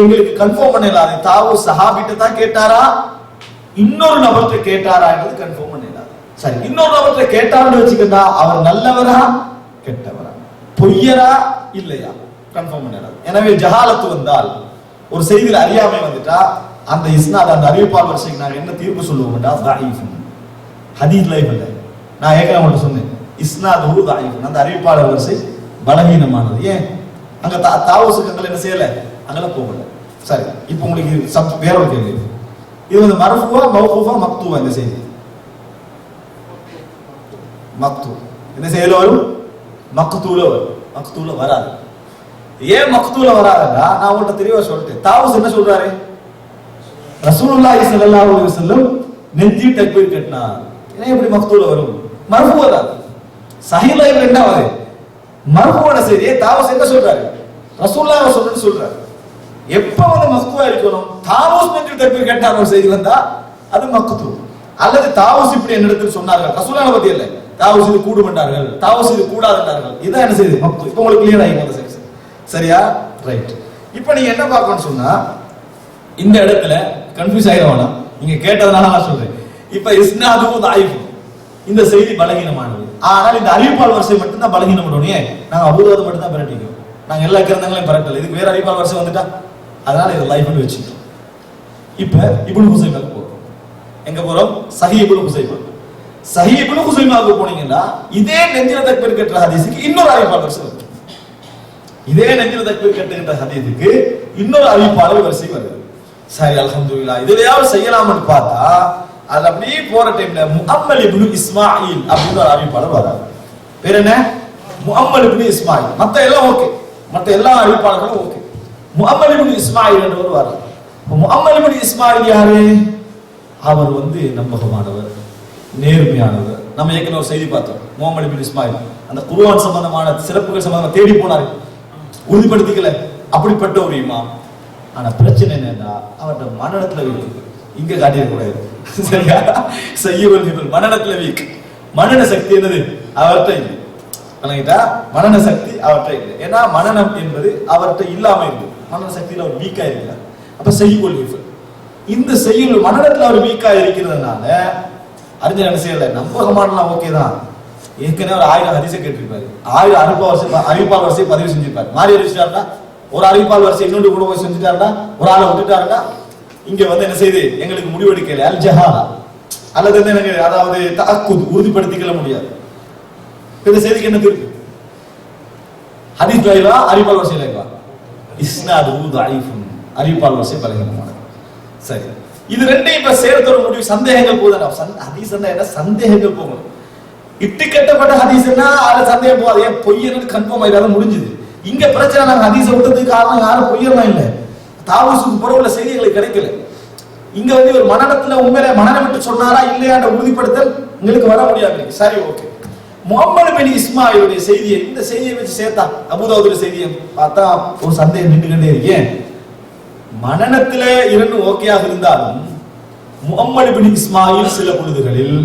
எங்களுக்கு கன்ஃபார்ம் பண்ணலாது தாவூஸ் சஹாபிட்ட தான் கேட்டாரா இன்னொரு நபர்கிட்ட கேட்டாரா என்பது கன்ஃபார்ம் பண்ணலாது. சரி, இன்னொரு நபர்கிட்ட கேட்டாருன்னு வச்சுக்கிட்டா அவர் நல்லவரா கெட்டவரா, பொய்யரா இல்லையா கன்ஃபார்ம் பண்ணலாது. எனவே ஜஹாலத்து வந்தால், ஒரு செய்தியில் அறியாமை வந்துட்டா அந்த இஸ்னாத் அந்த அறிவிப்பாளர் வரிசைக்கு நாங்கள் என்ன தீர்ப்பு சொல்லுவோம்டா? தஈஃப். ஹதீஸ் லைஃப் இல்லை. நான் ஏற்கனவே மட்டும் சொன்னேன் இஸ்னாது தஈஃப், அந்த அறிவிப்பாளர் வரிசை பலகீனமானது. ஏன் அங்க தாவூசுக்கு அங்கே என்ன செய்யல, அங்கெல்லாம் போகல. சரி, இப்போ உங்களுக்கு வேற ஒரு கேள்வி, இது வந்து மர்ஃபூவா மௌகூஃபா மக்தூவா? இந்த செய்தி மக்தூ. இந்த செய்தியில வரும், மக்தூல வரும். மக்தூல வராது. ஏன் மக்தூல வராதுன்னா நான் உங்கள்கிட்ட தெளிவா சொல்லிட்டேன். தாவூஸ் என்ன சொல்றாரு? ரசூலுல்லாஹி ஸல்லல்லாஹு அலைஹி வஸல்லம் நெஞ்சி தக்பீர் கட்டினார். ஏன் எப்படி மக்தூல வரும்? மர்ஃபூ வராது. சஹீஹ் லைவ் ரெண்டாவது மர்ஃபூவான செய்தியை தாவூஸ் என்ன சொல்றாரு? ரசூலுல்லாஹி சொல்றேன்னு சொல்றாரு. எப்ப வந்து மக்தூவா இருக்கணும்? தாவூஸ் நெஞ்சி தக்பீர் கட்டினார் ஒரு செய்தி வந்தா அது மக்தூ. அல்லது தாவூஸ் இப்படி என்னிடத்தில் சொன்னார்கள், ரசூலுல்லாஹி பத்தி இல்ல, தாவூஸ் இது கூடுமண்டார்கள், தாவூஸ் இது கூடாதுன்றார்கள். இதான் என்ன செய்தி? மக்தூ. இப்போ உங்களுக்கு கிளியர் ஆகி அந்த செக்ஷன் சரியா? ரைட். இப்போ நீங்க என்ன பார்க்கணும்னு சொன்னா இந்த இடத்துல கன்ஃபியூஸ் ஆயிட வேணாம், நீங்க கேட்டதுனால நான் சொல்றேன். இப்ப இஸ்னாதும் தாயிஃப், இந்த செய்தி பலகீனமானது. ஆனால் இந்த அறிவிப்பால் வரிசை மட்டும்தான் பலகீனம் பண்ணுவோம். நாங்க அபூதாவுது மட்டும் தான் பரட்டிக்கிறோம், நாங்க எல்லா கிரந்தங்களையும் பரட்டல. இதுக்கு வேற அறிவிப்பால் வரிசை வந்துட்டா அதனால இது லைஃப்னு வச்சுக்கிட்டோம். இப்ப இப்னு ஹுஸைமாவுக்கு போறோம். எங்க போறோம்? சஹீஹ் இப்னு ஹுஸைமா. சஹீஹ் இப்னு ஹுஸைமாவுக்கு போனீங்கன்னா இதே நெஞ்சில தக்பீர் கட்டுற ஹதீஸுக்கு இன்னொரு அறிவிப்பால் வரிசை வருது. இதே நெஞ்சில தக்பீர் கட்டுகின்ற ஹதீஸுக்கு இன்னொரு அறிவிப்பாளர் வரிசை வருது. சரி, அல்ஹம்துலில்லாஹ். இதுலயாவது செய்யலாம்னு பார்த்தா அது அப்படியே போற டைம்ல முஅம்மல் இப்னு இஸ்மாயில் அப்படின்னு ஒரு அறிவிப்பாளர் வராரு. பேர் என்ன? முஅம்மல் இப்னு இஸ்மாயில். மத்த எல்லாம் ஓகே, மத்த எல்லா அறிவிப்பாளர்களும் ஓகே. முஅம்மல் இப்னு இஸ்மாயில் என்றவர் வராரு. முஅம்மல் இப்னு இஸ்மாயில் யாரு? அவர் வந்து நம்பகமானவர், நேர்மையானவர். நம்ம ஏற்கனவே ஒரு செய்தி பார்த்தோம், முஅம்மல் இப்னு இஸ்மாயில் அந்த குர்ஆன் சம்பந்தமான சிறப்புகள் சம்பந்தமா தேடி போனாரு, உறுதிப்படுத்திக்கல. அப்படிப்பட்ட ஒரு இமாம். ஆனா பிரச்சனை என்னன்னா அவருடைய மனநலத்துல வீக். இங்க காட்டிடக்கூடாது சரியா? செய்யவர்கள் மனநலத்துல வீக். மனன சக்தி என்னது அவர்கிட்ட இல்லை. மனன சக்தி அவர்கிட்ட இல்லை. ஏன்னா மனநம் என்பது அவர்கிட்ட இல்லாம இருக்கு. மனன சக்தியில அவர் வீக்கா இருக்கிறார். அப்ப செய்யவர்கள் இந்த செய்யுள் மனநலத்துல அவர் வீக்கா இருக்கிறதுனால அறிஞர் என்ன செய்யல, நம்பகமானலாம் ஓகே தான், ஏற்கனவே ஒரு 1000 ஹதீஸை கேட்டிருப்பாரு, 1000 அறிவிப்பால் வரிசையை பதிவு செஞ்சிருப்பாரு. மாறி அறிவிச்சிட்டாருன்னா ஒரு அறிவிப்பால் வரிசை இன்னொன்று கூட போய் செஞ்சுட்டாருன்னா ஒரு ஆளை விட்டுட்டாருன்னா இங்க வந்து என்ன செய்யுது, எங்களுக்கு முடிவெடுக்கல அல் ஜஹாலா அல்லது வந்து எனக்கு அதாவது தஅக்குத் உறுதிப்படுத்திக்கல முடியாது. இந்த செய்திக்கு என்ன தீர்ப்பு? ஹதீஸ் லைவா அறிவிப்பால் வரிசை லைவா? இஸ்னாது தஈஃபுன், அறிவிப்பால் வரிசை பலகீனமானது. சரி, இது ரெண்டையும் இப்ப சேர்த்து ஒரு முடிவு. சந்தேகங்கள் போதும். ஹதீஸ் என்ன சந்தேகங்கள் போகணும். இட்டு கட்டப்பட்ட ஹதீஸ்னா அதுல சந்தேகம் போகாது. ஏன் பொய்யன்னு கன்ஃபார்ம் ஆயிடாத முடிஞ்சது. இங்க பிரச்சனை நாங்க ஹதீஸை விட்டதுக்கு காரணம் யாரும் பொய்யலாம் இல்ல, தாவூசுக்கு புறவுள்ள செய்திகளுக்கு கிடைக்கல. இங்க வந்து ஒரு மனநத்துல உண்மையில மனநம் விட்டு சொன்னாரா இல்லையான்ற உறுதிப்படுத்தல் உங்களுக்கு வர முடியாது. சரி, ஓகே. முஹம்மது பின் இஸ்மாயிலுடைய செய்தியை இந்த செய்தியை வச்சு சேர்த்தா அபூதாவுடைய செய்தியை பார்த்தா ஒரு சந்தேகம் நின்றுகிட்டே இருக்கேன். மனநத்துல இரண்டு ஓகேயாக இருந்தாலும் முஹம்மது பின் இஸ்மாயில் சில பொழுதுகளில்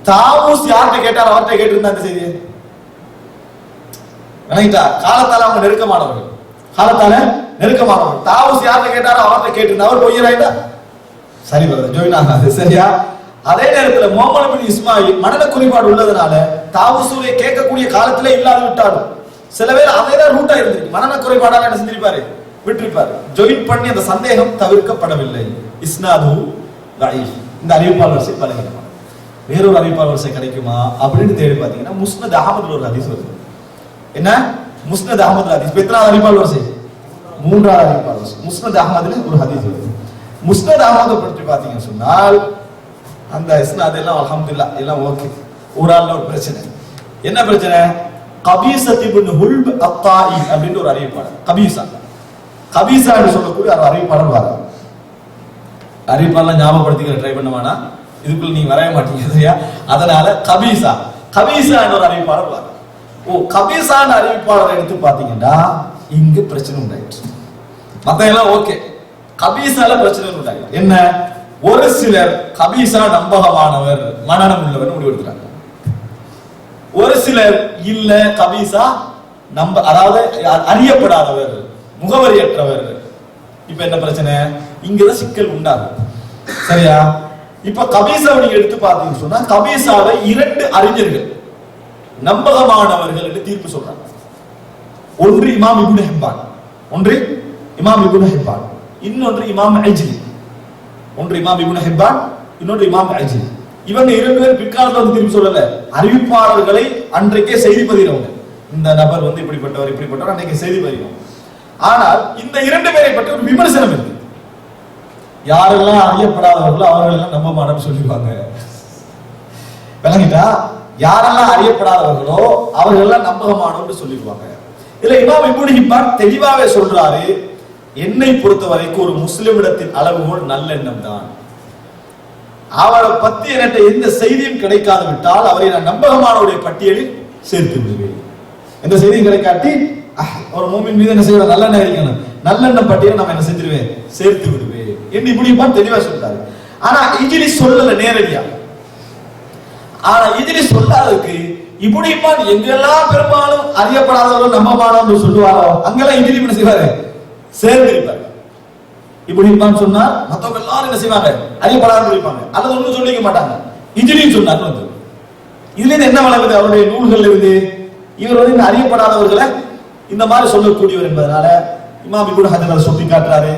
தாவூஸ் யார்கிட்ட கேட்டார் அவர்கிட்ட கேட்டிருந்தா அந்த செய்தியை காலத்தால அவங்க நெருக்கமானவர்கள், காலத்தால நெருக்கமானவர்கள். தாவூஸ் யார்கிட்ட கேட்டாரோ அவர்கிட்ட கேட்டிருந்தா அவர் பொய்யராயிட்டா சரி ஜோயின் ஆகாது. சரியா? அதே நேரத்தில் முஹம்மது பின் இஸ்மாயில் மனநல குறைபாடு உள்ளதுனால தாவூசுவை கேட்கக்கூடிய காலத்திலே இல்லாது விட்டாலும் சில பேர் அதே தான் ரூட்டா இருந்திருக்கு. மனநல குறைபாடால என்ன செஞ்சிருப்பாரு, விட்டிருப்பாரு. ஜாயின் பண்ணி அந்த சந்தேகம் தவிர்க்கப்படவில்லை. இஸ்னாது தஈஃப், இந்த அறிவிப்பால் வரிசை பலகீனமானது. வேறொரு அறிவிப்பால் வரிசை கிடைக்குமா அப்படின்னு தேடி பார்த்தீங்கன்னா முஸ்னத் அஹமதுல ஒரு ஹதீஸ் வருது. என்ன முஸ்னத் அஹமதுல ஹதீஸ்? எத்தனாவது அறிவிப்பால் வரிசை? 3வது அறிவிப்பால் வரிசை. முஸ்னத் அஹமதுல ஒரு ஹதீஸ் வருது. முஸ்னத் அஹமதை பற்றி பார்த்தீங்கன்னு சொன்னால் அந்த இஸ்னாத் எல்லாம் அல்ஹம்துலில்லாஹ் எல்லாம் ஓகே. ஒரு ஆள்ல ஒரு பிரச்சனை. என்ன பிரச்சனை? கபீஸத் இப்னு ஹுல்ப் அத்தாயி அப்படின்ற ஒரு அறிவிப்பாளர். கபீஸா என்று சொல்லக்கூடிய ஒரு அறிவிப்பாளர் வர அறிவிப்பாளர் ஞாபகப்படுத்திக்கிற ட்ரை பண்ணுவானா, இதுக்குள்ள நீங்க வரவே மாட்டீங்க சரியா? அதனால கபீஸா என்ற ஒரு அறிவிப்பாளர் வர. கபீஸான அறிவிப்பாளர் எடுத்து பாத்தீங்கன்னா இங்க பிரச்சனை உண்டாயிடுச்சு. மத்த எல்லாம் ஓகே, கபீஸால பிரச்சனை உண்டாயிடுச்சு. என்ன? ஒரு சிலர் கபீஸா நம்பகமானவர் மனநலம் உள்ளவர் முடிவெடுக்கிறாங்க. ஒரு சிலர் இல்ல கபீஸா அதாவது அறியப்படாதவர், முகவரியற்றவர். இப்ப என்ன பிரச்சனை? இங்கதான் சிக்கல் உண்டாகும். சரியா? இப்ப கபீஸாவை நீங்க எடுத்து பார்த்தீங்கன்னு சொன்னா கபீஸாவை 2 அறிஞர்கள் நம்பகமானவர்கள் என்று தீர்ப்பு சொல்றாங்க. ஒன்று இமாம் இப்னு ஹிப்பான், இன்னொன்று இமாம் ஐஜ்லி. ஒன்று இமாம் இப்னு ஹிப்பான், இன்னொன்று இமாம் ஐஜ்லி. இவங்க 2 பேர் பிற்காலத்துல வந்து தீர்ப்பு சொல்லல, அறிவிப்பாளர்களை அன்றைக்கே செய்தி பதிறவங்க. இந்த நபர் வந்து இப்படிப்பட்டவர் அன்றைக்கு செய்தி பதிறோம். ஆனால் இந்த 2 பேரை பற்றி ஒரு விமர்சனம் இருக்கு. யாரெல்லாம் அறியப்படாதவர்களோ அவர்கள் எல்லாம் நம்ப மாட்டோம்னு சொல்லிடுவாங்க. விளங்கிட்டா? யாரெல்லாம் அறியப்படாதவர்களோ அவர்கள் எல்லாம் நம்பகமானோம்னு சொல்லிடுவாங்க. இதுல இமாம் இப்னு ஹிப்பான் தெளிவாவே சொல்றாரு, என்னை பொறுத்த வரைக்கும் ஒரு முஸ்லிமிடத்தின் அளவுகோல் நல்லெண்ணம் தான். அவரை பத்தி என்கிட்ட எந்த செய்தியும் கிடைக்காது விட்டால் அவரை நான் நம்பகமானவருடைய பட்டியலில் சேர்த்து விடுவேன். எந்த செய்தியும் கிடைக்காட்டி ஒரு மூமின் மீது என்ன செய்ய நல்லெண்ணம் இருக்கணும், நல்லெண்ணம் பட்டியலை நம்ம என்ன செஞ்சிருவேன், சேர்த்து விடுவேன் என்று இப்படி தெளிவா சொல்றாரு. ஆனா இஜ்லி சொல்லல நேரடியா. ஆனா இஜ்லி சொல்லாததுக்கு இப்படி எங்கெல்லாம் பெரும்பாலும் அறியப்படாதவர்கள் நம்பமானவர்கள் சொல்லுவாரோ அங்கெல்லாம் இஜ்லி என்ன செய்வாரு, சேர்ந்திருப்பாரு. இப்படி சொன்னா மத்தவங்க எல்லாரும் என்ன செய்வாங்க, அறியப்படாத இருப்பாங்க, அல்லது ஒன்றும் சொல்லிக்க மாட்டாங்க. இஜ்லின்னு சொன்னாங்க. இதுல இருந்து என்ன வழங்குது அவருடைய நூல்கள் இருந்து? இவர் வந்து இந்த அறியப்படாதவர்களை இந்த மாதிரி சொல்லக்கூடியவர் என்பதனால இமாம் இப்னு ஹஜர் சுட்டி காட்டுறாரு,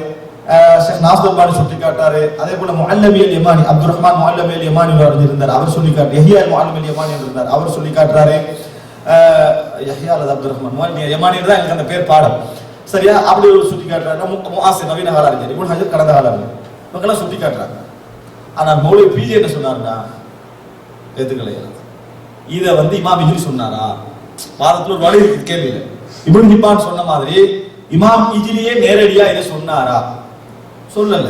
ஷேக் நாஸ்ர் அல்பானி சுட்டி காட்டுறாரு. அதே போல முஅல்லமி அல் யமானி, அப்துல் ரஹ்மான் முஅல்லமி அல் யமானி இருந்தார், அவர் சொல்லி காட்டு. யஹ்யா அல் முஅல்லமி அல் யமானி இருந்தார், அவர் சொல்லி காட்டுறாரு. யஹ்யா அல்லது அப்துல் ரஹ்மான் முஅல்லமி யமானி தான் எனக்கு அந்த பேர் பாடம். சரியா? அப்படி ஒரு சுட்டி காட்டுறாரு. முஆசிர் நவீன கால அறிஞர் இப்னு ஹஜர் கடந்த கால அறிஞர், இவங்கெல்லாம் சுட்டி காட்டுறாங்க. ஆனா மௌலவி பிஜி என்ன சொன்னாருன்னா ஏத்துக்கலையா? இதை வந்து இமாம் இஜ்லி சொன்னாரா? வாதத்துல ஒரு வழி இருக்கு, கேள்வி இல்லை. இப்னு ஹிப்பான் சொன்ன மாதிரி இமாம் இஜ்லியே நேரடியா இதை சொன்னாரா? சொல்லல.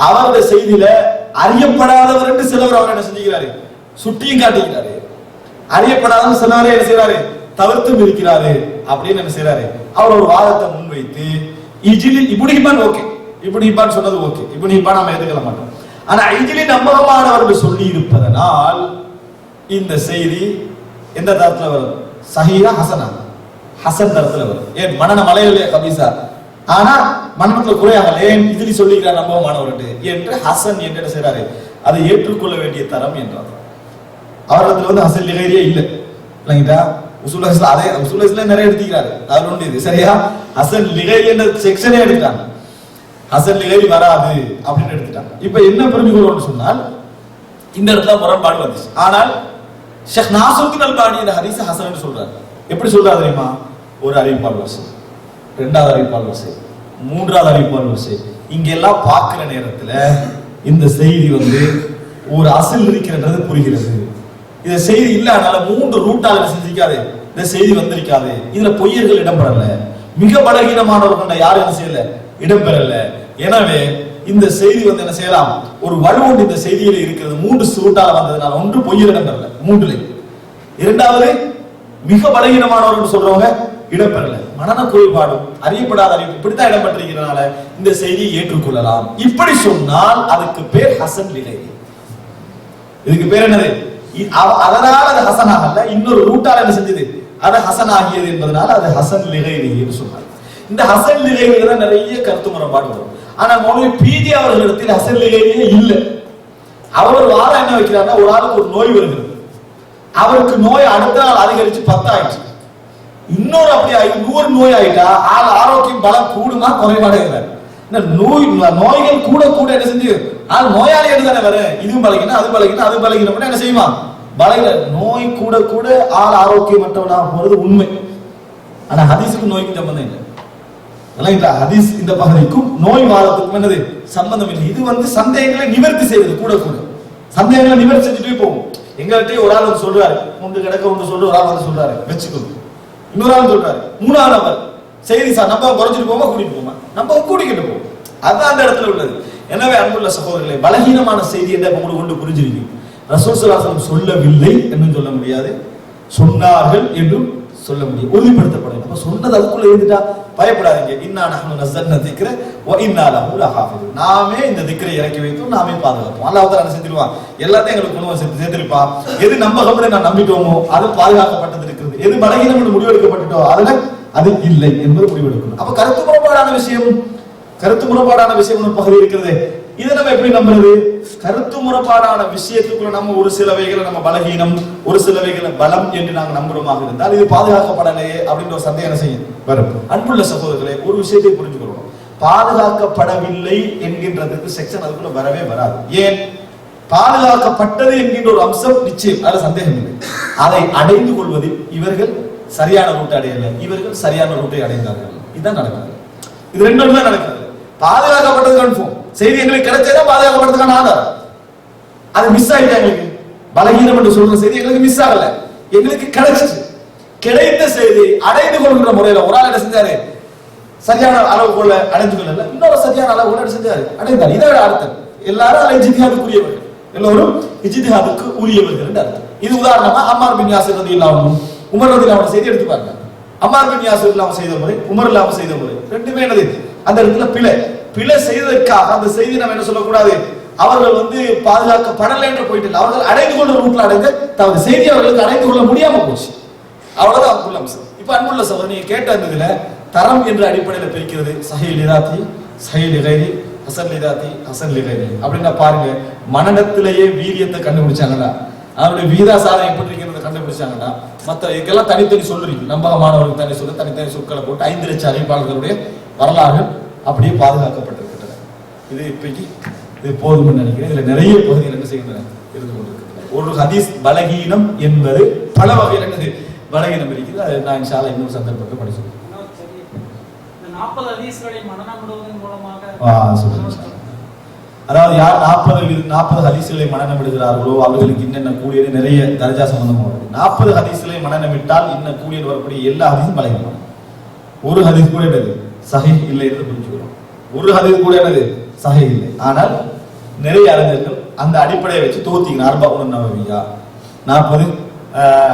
அவருடைய செய்தியில அறியப்படாதவர் என்று சிலவர் அவர் என்ன செஞ்சுக்கிறாரு, சுட்டியும் காட்டுகிறாரு. அறியப்படாதவர் சிலவரை என்ன செய்யறாரு, தவிர்த்தும் இருக்கிறாரு அப்படின்னு என்ன செய்யறாரு. அவர் ஒரு வாதத்தை முன்வைத்து இஜ்லி இப்னு ஹிப்பான் ஓகே, இப்னு ஹிப்பான் சொன்னது ஓகே, இப்னு ஹிப்பான் நம்ம ஏத்துக்கல மாட்டோம். ஆனா இஜ்லி நம்பகமானவர்கள் சொல்லி இருப்பதனால் இந்த செய்தி எந்த தரத்துல வரும், சஹீஹா ஹசனா? ஹசன் தரத்துல வரும். ஏன் மனன மலையிலே கபீஸா, ஆனா மனத்துல குறையாகல. ஏன் இஜ்லி சொல்லிக்கிறார் நம்பகமானவர்கள் என்று ஹசன் என்று செய்யறாரு, அதை ஏற்றுக்கொள்ள வேண்டிய தரம் என்றார். அவரிடத்துல வந்து ஹசன் லிகைரியே இல்லை இல்லைங்களா. உசூல் ஹதீஸ்ல அதே உசூல் ஹதீஸ்ல நிறைய எடுத்துக்கிறாரு, அது ஒன்று இது சரியா. ஹசன் லிகைரி என்ற செக்ஷனே எடுத்துட்டாங்க, ஹசன் லிகைரி வராது அப்படின்னு எடுத்துட்டாங்க. இப்ப என்ன புரிஞ்சுக்கணும்னு சொன்னால் இந்த இடத்துல முரண்பாடு வந்துச்சு. ஆனால் ஷேக் நாசருத்தீன் அல்பானி இந்த ஹதீஸ ஹசன் சொல்றாரு. எப்படி சொல்றாரு தெரியுமா? ஒரு அறிவிப்பாளர் வரிசை, இரண்டாவது அறிவிப்பாளர் வரிசை, மூன்றாவது அறிவிப்பாளர் வரிசை, இங்கெல்லாம் பார்க்கிற நேரத்துல இந்த செய்தி வந்து ஒரு அசல் இருக்கிறது புரிகிறது. இந்த செய்தி இல்லாதனால 3 ரூட்டால செஞ்சிக்காது, இந்த செய்தி வந்திருக்காது, இதுல பொய்யர்கள் இடம்பெறல, மிக பலகீனமானவர்கள் யாரும் என்ன செய்யல, இடம்பெறல. எனவே இந்த செய்தி வந்து என்ன செய்யலாம், ஒரு வலுவொன்று இந்த செய்தியில இருக்கிறது 3 ரூட்டால வந்ததுனால ஒன்று பொய்யர் இடம்பெறல, 3ல. இரண்டாவது மிக பலகீனமானவர்கள் சொல்றவங்க இடம்பெறல, மனன குறைபாடும் அறியப்படாத அறிவு இப்படித்தான் இடம்பெற்றிருக்கிறதுனால இந்த செய்தியை ஏற்றுக்கொள்ளலாம். இப்படி சொன்னால் அதுக்கு பேர் ஹசன் லிகைரி. இதுக்கு பேர் என்னது? அதனால அது ஹசன் ஆகல, இன்னொரு ரூட்டால என்ன செஞ்சது, அது ஹசன் ஆகியது என்பதனால அது ஹசன் லிகைரி என்று சொன்னார். இந்த ஹசன் லிகைரில தான் நிறைய கருத்து முரண்பாடு வரும். ஆனா மௌலவி பிஜி அவர்களிடத்தில் ஹசன் லிகைரியே இல்லை. அவர் வாரம் என்ன வைக்கிறாருன்னா, ஒரு ஆளுக்கு ஒரு நோய் வருகிறது, அவருக்கு நோய் அடுத்த நாள் அதிகரிச்சு 10 ஆயிடுச்சு, இன்னொரு அப்படி 100 நோய் ஆயிட்டா ஆள் ஆரோக்கியம் பலம் கூடுமா குறைபாடுகிறார். இந்த நோய்கள் கூட கூட என்ன செஞ்சு ஆள் நோயாளி தானே வர, இதுவும் பழகினா அது பழகினா அது பழகினா என்ன செய்வான் பழகிற. நோய் கூட கூட ஆள் ஆரோக்கியமற்றவனாக போறது உண்மை. ஆனா ஹதீஸுக்கும் நோய்க்கும் சம்பந்தம் இல்லை. ஹதீஸ் இந்த பகுதிக்கும் நோய் வாதத்துக்கும் என்னது சம்பந்தம் இல்லை. இது வந்து சந்தேகங்களை நிவர்த்தி செய்வது, கூட கூட சந்தேகங்களை நிவர்த்தி செஞ்சுட்டு போகும். எங்கள்கிட்ட ஒரு ஆள் வந்து சொல்றாரு, ஒன்று கிடக்க ஒன்று சொல்ற ஒரு ஆள் வந்து சொல்றாரு வச்சுக்கணும், இன்னொரு ஆள் சொல்றாரு, 3ஆவது நபர் செய்தி சார் நம்ம குறைஞ்சிட்டு போமா கூட்டிட்டு போமா, நம்ம கூட்டிக்கிட்டு போவோம். அதுதான் அந்த இடத்துல உள்ளது. எனவே அன்புள்ள சகோதரர்களே, பலகீனமான செய்தி என்ன உங்களுக்கு கொண்டு புரிஞ்சிருக்கும். ரசூல் ஸல்லல்லாஹு அலைஹி வஸல்லம் சொல்லவில்லை என்றும் சொல்ல முடியாது, சொன்னார்கள் என்றும் சொல்ல முடியும், உறுதிப்படுத்தப்படும். அப்ப சொன்னது அதுக்குள்ள இருந்துட்டா பயப்படாதீங்க. இன்னா நஹ்னு நஸல்னா திக்ர வ இன்னா லஹு லஹாஃபிதுன். நாமே இந்த திக்ரை இறக்கி வைத்தோம், நாமே பாதுகாப்போம். அல்லாஹ் தஆலா என்ன செஞ்சிருவான், எல்லாத்தையும் எங்களுக்கு கொண்டு வந்து சேர்த்திருப்பான். எது நம்பகம்னு நான் நம்பிட்டோமோ அது பாதுகாக்கப்பட்டது இருக்கிறது, எது பலகீனம் என்று முடிவெடுக்கப்பட்டோ அதுல அது இல்லை என்பது முடிவெடுக்கணும். அப்ப கருத்து முரண்பாடான விஷயம் ஒரு பகுதி இருக்கிறது. இதை நம்ம எப்படி நம்புறது? கருத்து முரண்பாடான விஷயத்துக்குள்ள நம்ம ஒரு சிலவைகளை நம்ம பலகீனம், ஒரு சிலவைகளை பலம் என்று நாங்கள் நம்புறோமாக இருந்தால் இது பாதுகாக்கப்படலையே அப்படின்ற ஒரு சந்தேகம் செய்யும் வரும். அன்புள்ள சகோதரர்களே, ஒரு விஷயத்தை புரிஞ்சுக்கணும், பாதுகாக்கப்படவில்லை என்கின்றதுக்கு செக்ஷன் அதுக்குள்ள வரவே வராது. ஏன்? பாதுகாக்கப்பட்டது என்கின்ற ஒரு அம்சம் நிச்சயம், அதுல சந்தேகம் இல்லை. அதை அடைந்து கொள்வதில் இவர்கள் சரியான ரூட்டை அடையல, இவர்கள் சரியான ரூட்டை அடைந்தார்கள். இதுதான் நடக்குது. இது ரெண்டும் தான் நடக்குது. பாதுகாக்கப்பட்டது கன்ஃபார்ம், செய்தி எங்களுக்கு கிடைச்சதா பாதுகாக்கப்பட்டதுக்கான ஆதாரம், அது மிஸ் ஆயிட்டா எங்களுக்கு பலகீனம் என்று சொல்ற செய்தி எங்களுக்கு மிஸ் ஆகல, எங்களுக்கு கிடைச்சிச்சு. கிடைத்த செய்தி அடைந்து கொள்கிற முறையில ஒரு ஆள் என்ன செஞ்சாரு, சரியான அளவுக்குள்ள அடைந்து கொள்ளல, இன்னொரு சரியான அளவுக்குள்ள செஞ்சாரு அடைந்தார். இதோட அர்த்தம் எல்லாரும் அதில் இஜ்திஹாதுக்கு உரியவர்கள், எல்லோரும் இஜ்திஹாதுக்கு உரியவர்கள் என்று அர்த்தம். இது உதாரணமா அம்மார் பின் யாசிர் ரலியல்லாஹு அன்ஹு உமர் ரலியல்லாஹு அன்ஹு செய்தி எடுத்து பாருங்க. அம்மார் பின் யாசிர் இல்லாம செய்த முறை, உமர் இல்லாம செய்த முறை ரெண்டுமே என்னது, அந்த இடத்துல பிழை செய்ததற்காக அந்த செய்தி நம்ம என்ன சொல்லக்கூடாது, அவர்கள் வந்து பாதுகாக்கப்படலை என்று போயிட்டு அவர்கள் அடைந்து கொண்ட ரூட்ல அடைந்து தவிர செய்தி அவர்களுக்கு அடைந்து கொள்ள முடியாம போச்சு. அவ்வளவுதான் அதுக்குள்ள அம்சம். இப்ப அன்புள்ள சகோதரர், நீங்க கேட்ட அந்த இதுல தரம் என்ற அடிப்படையில் பிரிக்கிறது, சஹீஹ் லிதாத்தி, சஹீஹ் லிகைரி, ஹசன் லிதாத்தி, ஹசன் லிகைரி அப்படின்னா பாருங்க, மனநத்திலேயே வீரியத்தை கண்டுபிடிச்சாங்கன்னா, அவருடைய வீதாசாரம் எப்படி இருக்கிறத கண்டுபிடிச்சாங்கன்னா, மற்ற இதுக்கெல்லாம் தனித்தனி சொல்றீங்க, நம்பகமானவர்கள் தனி சொல்ல தனித்தனி சொற்களை போட்டு 5 லட்சம் அறிவிப்பாளர்களுடைய வரலாறு அப்படியே பாதுகாக்கப்பட்டிருக்கின்றன. இது இப்பைக்கு இது போதும்னு நினைக்கிறேன். இதுல நிறைய பகுதிகள் என்ன செய்கின்றன இருந்து கொண்டிருக்கின்றன. ஒரு ஹதீஸ் பலகீனம் என்பது பல வகையில் என்னது பலகீனம் இருக்குது. அது நான் இன்ஷா அல்லாஹ் இன்னொரு சந்தர்ப்பத்தை படிச்சு 40 ஹதீஸ்களை மனனமிடுவதன் மூலமாக அதாவது யார் 40 ஹதீஸ்களை மனனம் விடுகிறார்களோ அவர்களுக்கு இன்னென்ன கூலியது நிறைய தரஜா சம்பந்தமாக வருது. 40 ஹதீஸ்களை மனனமிட்டால் இன்ன கூலியது வரக்கூடிய எல்லா ஹதீஸும் பலகீனம். ஒரு ஹதீஸ் கூட என்னது சஹீஹ் இல்லை என்று புரிஞ்சுக்கிறோம். ஒரு ஹதீஸ் கூட என்னது சஹீஹ் இல்லை. ஆனால் நிறைய அறிஞர்கள் அந்த அடிப்படையை வச்சு தோத்திங்க 40 நவவியா 40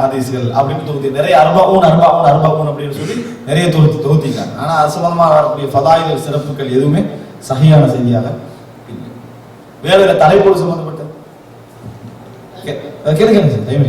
ஹதீஸ்கள் அப்படின்னு தோத்தி நிறைய 40 அப்படின்னு சொல்லி நிறைய தோத்திங்க. ஆனா அது சம்பந்தமாக வரக்கூடிய ஃபதாயில் சிறப்புகள் எதுவுமே சஹீஹான செய்தியாக இல்லை. வேற தலைப்போடு சம்பந்தப்பட்ட கேளுங்க டைம்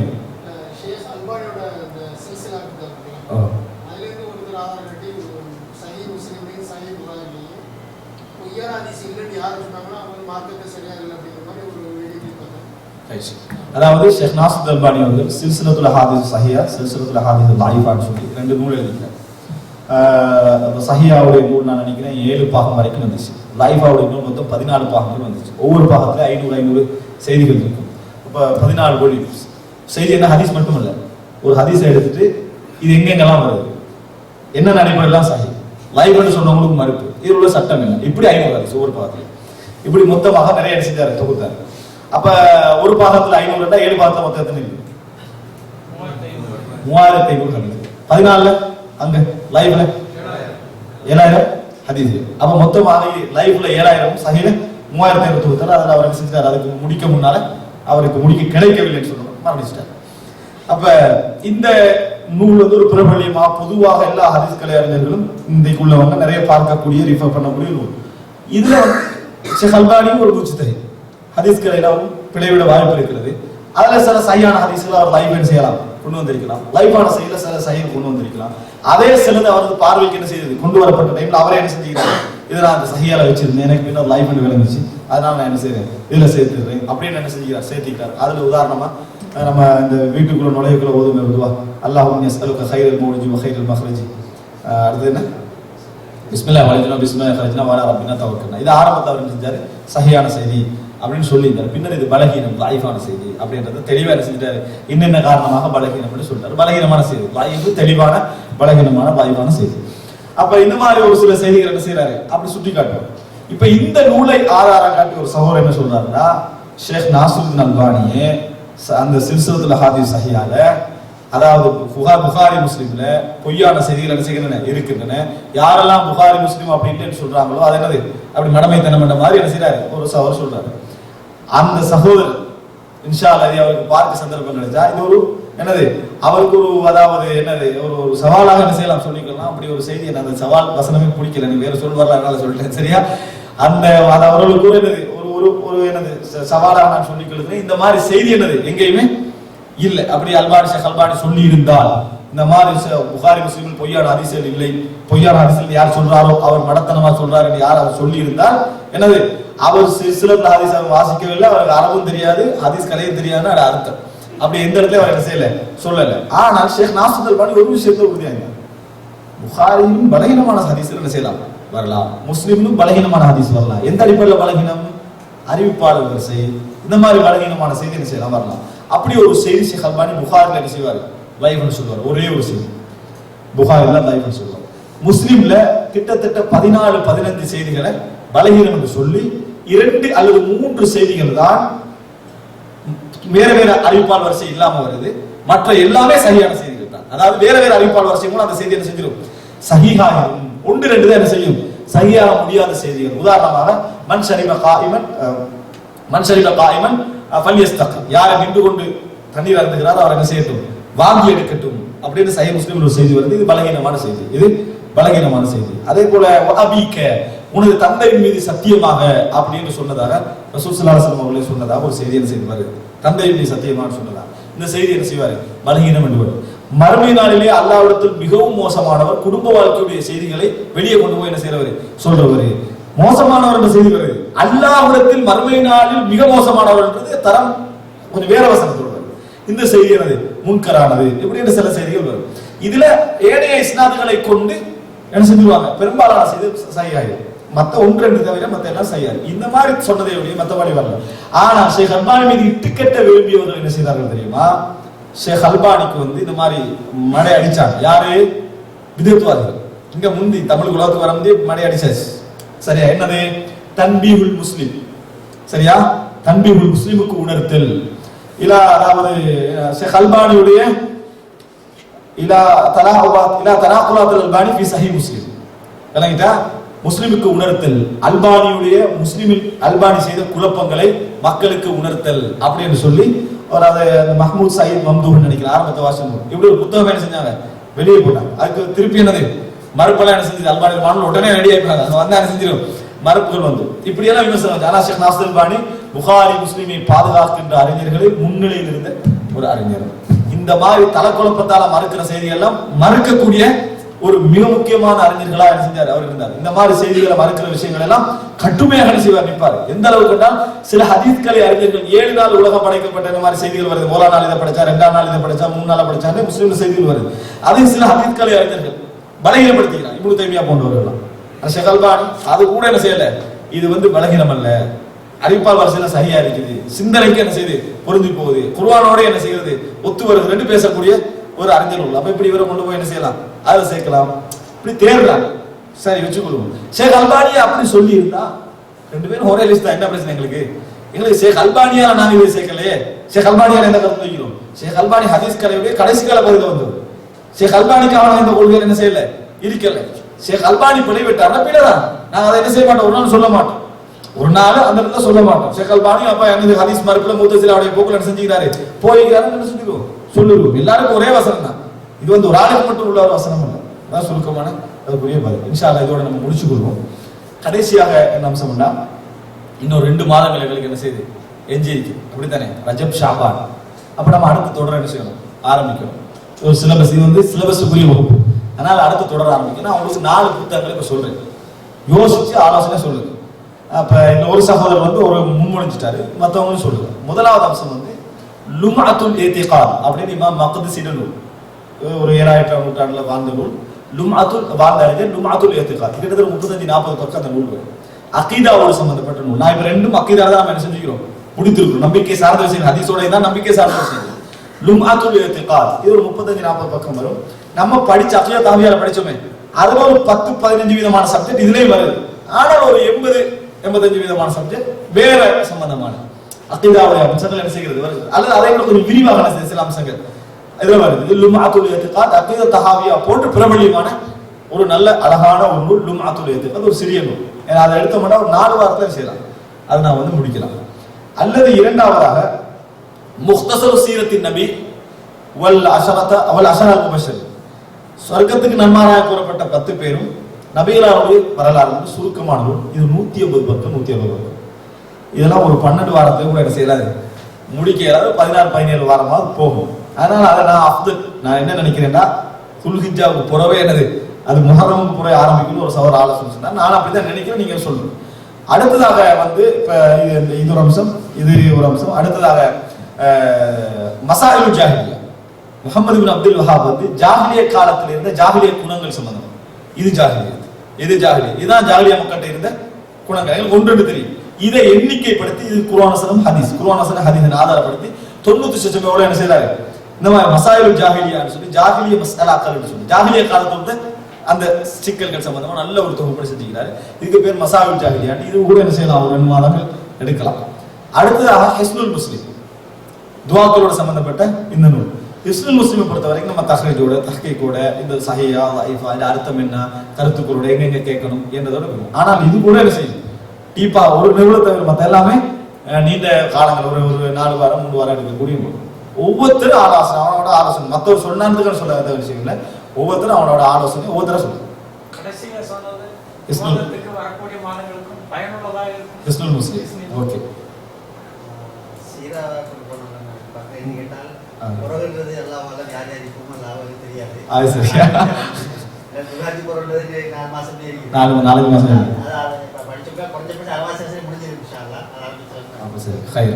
அதாவது ஷேக் நாசிர் அல்பானி அவர்கள் சில்சிலத்துல் அஹாதீஸ் சஹிஹா, சில்சிலத்துல் அஹாதீஸ் லைஃபான்னு சொல்லி 2 நூல் எழுதியிருக்காரு. சஹிஹாவுடைய நூல் நான் நினைக்கிறேன் 7 பாகம் வரைக்கும் வந்துச்சு. லைஃபாவுடைய நூல் மொத்தம் 14 பாகங்கள் வந்துச்சு. ஒவ்வொரு பாகத்துல 500 செய்திகள் இருக்கும். இப்போ 14 வால்யூம்ஸ். செய்தி என்ன ஹதீஸ் மட்டும் இல்லை, ஒரு ஹதீஸை எடுத்துட்டு இது எங்கெங்கெல்லாம் வருது, என்ன நடைமுறையெல்லாம் சஹி, லைஃப்னு சொன்னவங்களுக்கு மறுப்பு, இதில் உள்ள சட்டம் என்ன, இப்படி 500 ஹதீஸ் ஒவ்வொரு பாகத்துல. இப்படி மொத்தமாக நிறைய செஞ்சாரு, தொகுத்தாரு. அப்ப ஒரு பாகத்துல 500, 7 பாகத்துல மொத்தம் எத்தனை இருக்கு? 3500 ஹதீஸ். 14 அங்க லைவ்ல 7000 ஹதீஸ். அப்ப மொத்தமாக லைவ்ல 7000, சஹீல 3500 தொகுத்தாரு. அதுல அவர் செஞ்சார், அதுக்கு முடிக்க முன்னால அவருக்கு முடிக்க கிடைக்கவில்லைன்னு சொல்லணும், மரணிச்சிட்டார். அப்ப இந்த நூல் ஒரு பிரபலியமா பொதுவாக எல்லா ஹதீஸ் கலை அறிஞர்களும் இன்றைக்குள்ளவங்க நிறைய பார்க்கக்கூடிய, ரிஃபர் பண்ணக்கூடிய நூல். இதுல ஷேக் அல்பானியும் ஒரு முஜ்தஹித், ஹதீஸ் கலையிலும் பிழைவிட வாய்ப்பு இருக்கிறது. அதுல சில சஹீஹான ஹதீஸ்களை அவர் லைவ் செய்யலாம், கொண்டு வந்திருக்கலாம். லைவான செய்யல சில சஹீஹ் கொண்டு வந்திருக்கலாம். அதே சிலது அவரது பார்வைக்கு என்ன செய்யுது, கொண்டு வரப்பட்ட டைம்ல அவரே என்ன செஞ்சுக்கிறார், இதை நான் அந்த சஹீஹால வச்சிருந்தேன், எனக்கு பின்னர் லைவ் விளங்குச்சு, அதனால நான் என்ன செய்யறேன், இதுல சேர்த்துக்கிறேன் அப்படின்னு என்ன செஞ்சுக்கிறார், சேர்த்திக்கிறார். அதுல உதாரணமா நம்ம இந்த வீட்டுக்குள்ள நுழைவுக்குள்ள ஓதுமே பொதுவா அல்லாஹும்ம யஸ்அலுக கைரல் மௌலிஜி வ கைரல் மக்ரஜி, அடுத்து என்ன பிஸ்மில்லாஹ் வலைஜனா பிஸ்மில்லாஹ் ஹரஜ்னா வலா ரப்பினா தவக்கல்னா, இது ஆரம்பத்தை அவர் என்ன செஞ்சாரு, சஹீஹான செய்தி அப்படின்னு சொல்லியிருந்தார். பின்னர் இது பலகீனம், லைஃபான செய்தி அப்படின்றது தெளிவாக என்ன செஞ்சிட்டாரு, என்னென்ன காரணமாக பலகீனம் சொல்றாரு. பலகீனமான செய்தி லைஃப், தெளிவான பலகீனமான லைஃபான செய்தி. அப்ப இந்த மாதிரி ஒரு சில செய்திகள் என்ன செய்யறாரு, அப்படி சுட்டி காட்டுவார். இப்ப இந்த நூலை ஆதாரம் காட்டி ஒரு சகோதரர் என்ன சொல்றாருன்னா, ஷேக் நாசிருதீன் அல்பானியே அந்த சில்சிலத்துல் அஹாதீஸ் சஹீஹால, அதாவது புகாரி முஸ்லிம்ல பொய்யான செய்திகள் என்ன செய்கின்றன இருக்கின்றன. யாரெல்லாம் புகாரி முஸ்லிம் அப்படின்னு சொல்றாங்களோ அது என்னது, அப்படி மடமைத்தனம் என்ற மாதிரி என்ன செய்யறாரு, ஒரு சகோதரர் சொல்றாரு. அந்த சகோதரர் இன்ஷா அல்லாஹ் அவருக்கு பார்க்க சந்தர்ப்பம் கிடைச்சா இது ஒரு என்னது, அவருக்கு ஒரு அதாவது என்னது ஒரு சவாலாக என்ன செய்யலாம் சொல்லிக்கலாம். அப்படி ஒரு செய்தி, அந்த சவால் வசனமே பிடிக்கல, நீ வேற சொல்வார்கள் அதனால சொல்லிட்டேன், சரியா. அந்த அவர்களுக்கு ஒரு என்னது ஒரு என்னது சவாலாக நான் சொல்லிக்கொள்கிறேன். இந்த மாதிரி செய்தி என்னது எங்கேயுமே இல்லை. அப்படி அல்பானி ஷேக் அல்பானி சொல்லி இருந்தால், இந்த மாதிரி புகாரி முஸ்லிமில் பொய்யான ஹதீஸ்கள் இல்லை, பொய்யான ஹதீஸ்கள் யார் சொல்றாரோ அவர் மடத்தனமா சொல்றாரு யார் அவர் சொல்லி இருந்தால் என்னது, அவர் சிலர் ஹதீஸ் வாசிக்கவில்லை, அவருக்கு அரபும் தெரியாது, ஹதீஸ் கலையும் தெரியாதுன்னு அது அர்த்தம். அப்படி எந்த இடத்துல அவர் என்ன செய்யல, சொல்லல. ஆனால் ஷேக் நாசிர் அல்பானி ஒரு விஷயத்தை உறுதியாங்க, புகாரியும் பலகீனமான ஹதீஸ்கள் என்ன செய்யலாம் வரலாம், முஸ்லிமும் பலகீனமான ஹதீஸ் வரலாம். எந்த அடிப்படையில் பலகீனம், அறிவிப்பாளர் வரிசை, இந்த மாதிரி பலகீனமான செய்தி என்ன செய்யலாம் வரலாம். அப்படி ஒரு செய்தி ஷேக் அல்பானி புகாரில் என்ன செய்வார், லைஃப்னு சொல்லுவார். ஒரே ஒரு செய்தி புகாரில் லைஃப்னு சொல்லுவார். முஸ்லிம்ல கிட்டத்தட்ட 14-15 செய்திகளை பலகீனம் என்று சொல்லி 2 அல்லது 3 செய்திகள் தான் வேற வேற அறிவிப்பாளர் வரிசை இல்லாம வருது, மற்ற எல்லாமே சஹீஹான செய்திகள் தான். அதாவது வேற வேற அறிவிப்பாளர் வரிசை மூலம் அந்த செய்தி என்ன செஞ்சிடும், சஹீஹாகும். 1-2 தான் என்ன செய்யும், சஹீஹாக முடியாத செய்திகள். உதாரணமாக மன் ஷரிப காயிமன் ஃபல்யஸ்தகி, யாரை நின்று கொண்டு தண்ணீர் அருந்துகிறார் அவர் என்ன செய்யட்டும், வாங்கி எடுக்கட்டும் அப்படின்னு சஹீஹ் முஸ்லிம்ல ஒரு செய்தி வருது. இது பலகீனமான செய்தி, இது பலகீனமான செய்தி. அதே போல அபீக, உனது தந்தையின் மீது சத்தியமாக அப்படின்னு சொன்னதாக ரசூல் ஸல்லல்லாஹு அலைஹி வஸல்லம் அவர்களே சொன்னதாக ஒரு செய்தி என்ன செய்து வருது, தந்தையின் மீது சத்தியமாக சொன்னதாக. இந்த செய்தி என்ன செய்வாரு, பலகீனம் என்று வரும். மறுமை நாளிலே அல்லாஹ்விடத்தில் மிகவும் மோசமானவர், குடும்ப வாழ்க்கையுடைய செய்திகளை வெளியே கொண்டு போய் என்ன செய்யறவர், சொல்றவர். மோசமானவர் என்ற செய்தி வருது, அல்லாஹ்விடத்தில் மறுமை நாளில் மிக மோசமானவர் என்றது தரம் கொஞ்சம் வேற வசனத்தோடு வருது. இந்த செய்தி என்னது, முன்கரானது, இப்படி சில செய்திகள் வரும். இதுல ஏனைய இஸ்னாதுகளை கொண்டு என்ன செஞ்சுருவாங்க, பெரும்பாலான செய்தி சஹீஹ், மத்த 1-2 தவிர மத்த எல்லாம் சஹீஹ். இந்த மாதிரி சொன்னதை ஒழிய மத்தபடி வரல. ஆனா ஷேக் அல்பானி மீது இட்டுக்கட்ட விரும்பியவர்கள் என்ன செய்தார்கள் தெரியுமா, ஷேக் அல்பானிக்கு இந்த மாதிரி மடை அடிச்சாங்க. யாரு, விதத்துவாதிகள். இங்க முந்தி தமிழ் உலகத்துக்கு வர முந்தைய மடை அடிச்சாச்சு, சரியா. என்னது, தன்பீஹுல் முஸ்லிம், சரியா, தன்பீஹுல் முஸ்லிமுக்கு உணர்த்தல். இலா, அதாவது ஷேக் அல்பானியுடைய இலா தனாகுலாத்துல் அல்பானி ஃபி சஹீஹ் முஸ்லிம், விளங்கிட்டா, முஸ்லிமுக்கு உணர்த்தல், அல்பானியுடைய முஸ்லிமில் அல்பானி செய்த குழப்பங்களை மக்களுக்கு உணர்த்தல் அப்படின்னு சொல்லி ஒரு அதை மஹ்மூத் சயீத் மம்தூஹ் நினைக்கிறேன் ஆரம்பத்தை வாசல் இப்படி ஒரு புத்தகம் என்ன செஞ்சாங்க, வெளியே போட்டாங்க. அதுக்கு திருப்பி என்னது மறுப்பெல்லாம் என்ன செஞ்சது, அல்பானி மாடல் உடனே ரெடி ஆயிட்டாங்க, அது வந்தா என்ன செஞ்சிடும், மறுப்புகள் வந்து இப்படியெல்லாம் விமர்சனம். ஆனா ஷேக் நாசிர் அல்பானி புகாரி முஸ்லிமை பாதுகாக்கின்ற அறிஞர்களில் முன்னிலையில் இருந்த ஒரு அறிஞர். இந்த மாதிரி தலக்குழப்பத்தால மறுக்கிற செய்திகள்லாம் மறுக்கக்கூடிய ஒரு மிக முக்கியமான அறிஞர்களா என்ன செஞ்சார் அவர் இருந்தார். இந்த மாதிரி செய்திகளை மறுக்கிற விஷயங்கள் எல்லாம் கட்டுமையாக செய்வார், நிற்பார். எந்த அளவுக்கு சில ஹதீஸ்களை அறிஞர்கள் 7 நாள் உலகம் படைக்கப்பட்ட இந்த மாதிரி செய்திகள் வருது. முதலாம் நாள் இதை படிச்சா, 2ஆம் நாள் இதை படிச்சா, 3 நாள் படிச்சான்னு முஸ்லீம் செய்திகள் வருது. அதே சில ஹதீஸ்களை அறிஞர்கள் பலகீனப்படுத்திக்கிறார். இப்னு தைமியா போன்றவர்கள், ஷேக் அல்பானி அது கூட என்ன செய்யல, இது பலகீனம் அல்ல, அறிவிப்பால் வரிசையில சரியா இருக்குது, சிந்தனைக்கு என்ன செய்யுது, பொருந்தி போகுது, குர்ஆனோட என்ன செய்யறது, ஒத்து வருகிறது பேசக்கூடிய ஒரு அறிஞர் உள்ள. அப்ப இப்படி இவரை கொண்டு போய் என்ன செய்யலாம், அதை சேர்க்கலாம், இப்படி தேர்றாங்க. சரி வச்சுக்கொள்வோம். ஷேக் அல்பானியா அப்படி சொல்லி இருந்தா 2 பேரும் ஒரே லிஸ்ட் தான், என்ன பிரச்சனை எங்களுக்கு ஷேக் அல்பானியா நாங்க இதை சேர்க்கலையே. ஷேக் அல்பானியா எந்த கருத்து வைக்கிறோம்? ஷேக் அல்பானி ஹதீஸ் கலையுடைய கடைசி கால பகுதியில் வந்தது. ஷேக் அல்பானிக்கு அவன் இந்த கொள்கையில் என்ன செய்யல, இருக்கல. ஷேக் அல்பானி பிழைவிட்டார், பிழைதான். நாங்க அதை என்ன செய்ய மாட்டோம், ஒரு நாள் சொல்ல மாட்டோம், ஒரு நாள் அந்த இடத்துல சொல்ல மாட்டோம். ஷேக் அல்பானி அப்ப எங்க ஹதீஸ் மறுப்புல முத்தசிலாவுடைய போக்குல செஞ்சுக்கிறாரு, போய்கிறாரு சொல்லிடுவோம், சொல்லிடுவோம். எல்லாருக்கும் ஒரே வசனம் தான். இது ஒரு ஆளுக்கு மட்டும் உள்ள ஒரு வசனம் இல்லை. அதான் சுருக்கமான அதுக்குரிய பதில். இன்ஷா அல்லாஹ் இதோட நம்ம முடிச்சு கொள்வோம். கடைசியாக என்ன அம்சம்னா, இன்னும் 2 மாதங்கள் எங்களுக்கு என்ன செய்யுது, எஞ்சிருக்கு, அப்படித்தானே, ரஜப் ஷாபான். அப்ப நம்ம அடுத்த தொடர் என்ன செய்யணும், ஆரம்பிக்கணும். ஒரு சிலபஸ், இது சிலபஸுக்குரிய வகுப்பு, அதனால அடுத்த தொடர் ஆரம்பிக்கணும். அவங்களுக்கு 4 புத்தகங்களை இப்ப சொல்றேன், யோசிச்சு ஆலோசனை சொல்லுங்க. அப்ப இந்த ஒரு சகோதரர் ஒரு முன்மொழிஞ்சிட்டாரு, மற்றவங்களும் சொல்லுங்க. முதலாவது அம்சம் லும்அத்துல் இத்திகாத் அப்படின்னு இமாம் மக்திஸி நூல், ஒரு 7ஆம் நூற்றாண்டுல வாழ்ந்த நூல். வாழ்ந்த அறிஞர் லும்அத்துல் இத்திகாத், கிட்டத்தட்ட 35-40 பக்கம் அந்த நூல் வரும். அகீதாவோடு சம்பந்தப்பட்ட நூல். நான் இப்ப 2ம் அகீதா தான் நம்ம என்ன செஞ்சுக்கிறோம், முடித்திருக்கிறோம். நம்பிக்கை சார்ந்த விஷயம், ஹதீஸோட தான் நம்பிக்கை சார்ந்த விஷயம். லும்அத்துல் இத்திகாத் இது ஒரு 35-40 பக்கம் வரும். நம்ம படிச்ச அகீதா தாவியால படிச்சோமே, அதுல ஒரு 10-15 விதமான சப்ஜெக்ட் இதுலயும் வருது. ஆனால் ஒரு 80-85 விதமான சப்ஜெக்ட் வேற சம்பந்தமான அகீதாவுடைய அம்சங்கள் என்ன செய்கிறது வருது, அல்லது அதை விட கொஞ்சம் விரிவாக சில அம்சங்கள் இதுல வருது. லும்அத்துல் இத்திகாத் அகீதா தஹாவியா போன்று பிரபலியமான ஒரு நல்ல அழகான ஒரு நூல் லும்அத்துல் இத்திகாத், ஒரு சிறிய நூல். அதை எடுத்தோம்னா ஒரு 4 வாரத்துல செய்யலாம், அதை நான் முடிக்கலாம். அல்லது இரண்டாவதாக முக்தஸர் சீரத்தின் நபி வல் அஷரல் முபஷர், சொர்க்கத்துக்கு நன்மாராக கூறப்பட்ட 10 பேரும் நபிகளாருடைய வரலாறு சுருக்கமான நூல். இது 150 பக்கம், 150 பக்கம். இதெல்லாம் ஒரு 12 வாரத்தை கூட என்ன செய்யலாது, முடிக்க இயலாது. 16-17 வாரமாவது போகும். அதனால அதை நான் என்ன நினைக்கிறேன்னா, துல்ஹிஜ்ஜாவுக்கு புறவே என்னது, அது முஹர்ரம் புற ஆரம்பிக்கணும் ஒரு சவர் ஆலோசனை சொன்னா, நான் அப்படிதான் நினைக்கிறேன், நீங்க சொல்லுங்க. அடுத்ததாக இப்ப இது ஒரு அம்சம், இது ஒரு அம்சம். அடுத்ததாக மசாயிலுல் ஜாஹிலியா, முஹம்மது இப்னு அப்துல் வஹாப் ஜாஹிலிய காலத்தில் இருந்த ஜாஹிலிய குணங்கள் சம்பந்தம். இது ஜாஹிலியத், இது ஜாஹிலியத், இதுதான் ஜாஹிலியா மக்கள்கிட்ட இருந்த குணங்கள். ஒன்று தெரியும், இதை எண்ணிக்கைப்படுத்தி இது குர்ஆன் வசனம் ஹதீஸ், குர்ஆன் வசனம் ஹதீஸை ஆதாரப்படுத்தி 90% என்ன செய்யறாரு, இந்த மாதிரி மசாயிலுல் ஜாஹிலியான்னு சொல்லி ஜாஹிலிய மஸ்அலாக்கள் சொல்லி ஜாஹிலிய காலத்தோட அந்த சிக்கல்கள் சம்பந்தமா நல்ல ஒரு தொகுப்பு செஞ்சுக்கிறாரு. இதுக்கு பேர் மசாயிலுல் ஜாஹிலியான்னு. இது கூட என்ன செய்யலாம், ஒரு 2 மாதங்கள் எடுக்கலாம். அடுத்ததாக ஹிஸ்னுல் முஸ்லிம், துஆக்களோட சம்பந்தப்பட்ட இந்த நூல். ஹிஸ்னுல் முஸ்லிமை பொறுத்த வரைக்கும் நம்ம தஹ்ரீஜோட தஹ்கீக்கோட இந்த சஹீஹா லைஃபா இந்த அர்த்தம் என்ன, கருத்துக்களோட எங்க கேட்கணும் என்றதோட இருக்கும். ஆனால் இது கூட என்ன செய்யும், டீப்பா ஒரு நிறுவனத்தை மற்ற எல்லாமே நீண்ட காலங்கள் ஒரு 4 வாரம் 3 வாரம் எடுக்கக்கூடிய நூல். ஒவ்வொருத்தரும் ஆலோசனை, அவனோட ஆலோசனை, மற்றவர் சொன்னான்னு சொல்லாத விஷயம் இல்லை, ஒவ்வொருத்தரும் அவனோட ஆலோசனை ஒவ்வொருத்தரும் சொல்லுங்க. கடைசியில சொன்னது மாதத்துக்கு வரக்கூடிய மாதங்களுக்கும் பயனுள்ளதாக இருக்கும். ஹிஸ்னுல் முஸ்லிம் ஓகே. சீரா என்ன கேட்டால் பொருள்ன்றது எல்லாம் யார் யார் இப்போ லாபம் தெரியாது. அது சரியா, துகாதி பொருள்ன்றது 4 மாசம் இருக்கு, 4 மாசம் இருக்கு. அதாவது படிச்சோம்னா கொஞ்சம் அவகாசம் முடிஞ்சிருக்கு இன்ஷா அல்லாஹ். ஆரம்பிச்சலாம். அப்ப சரி ஹைர்.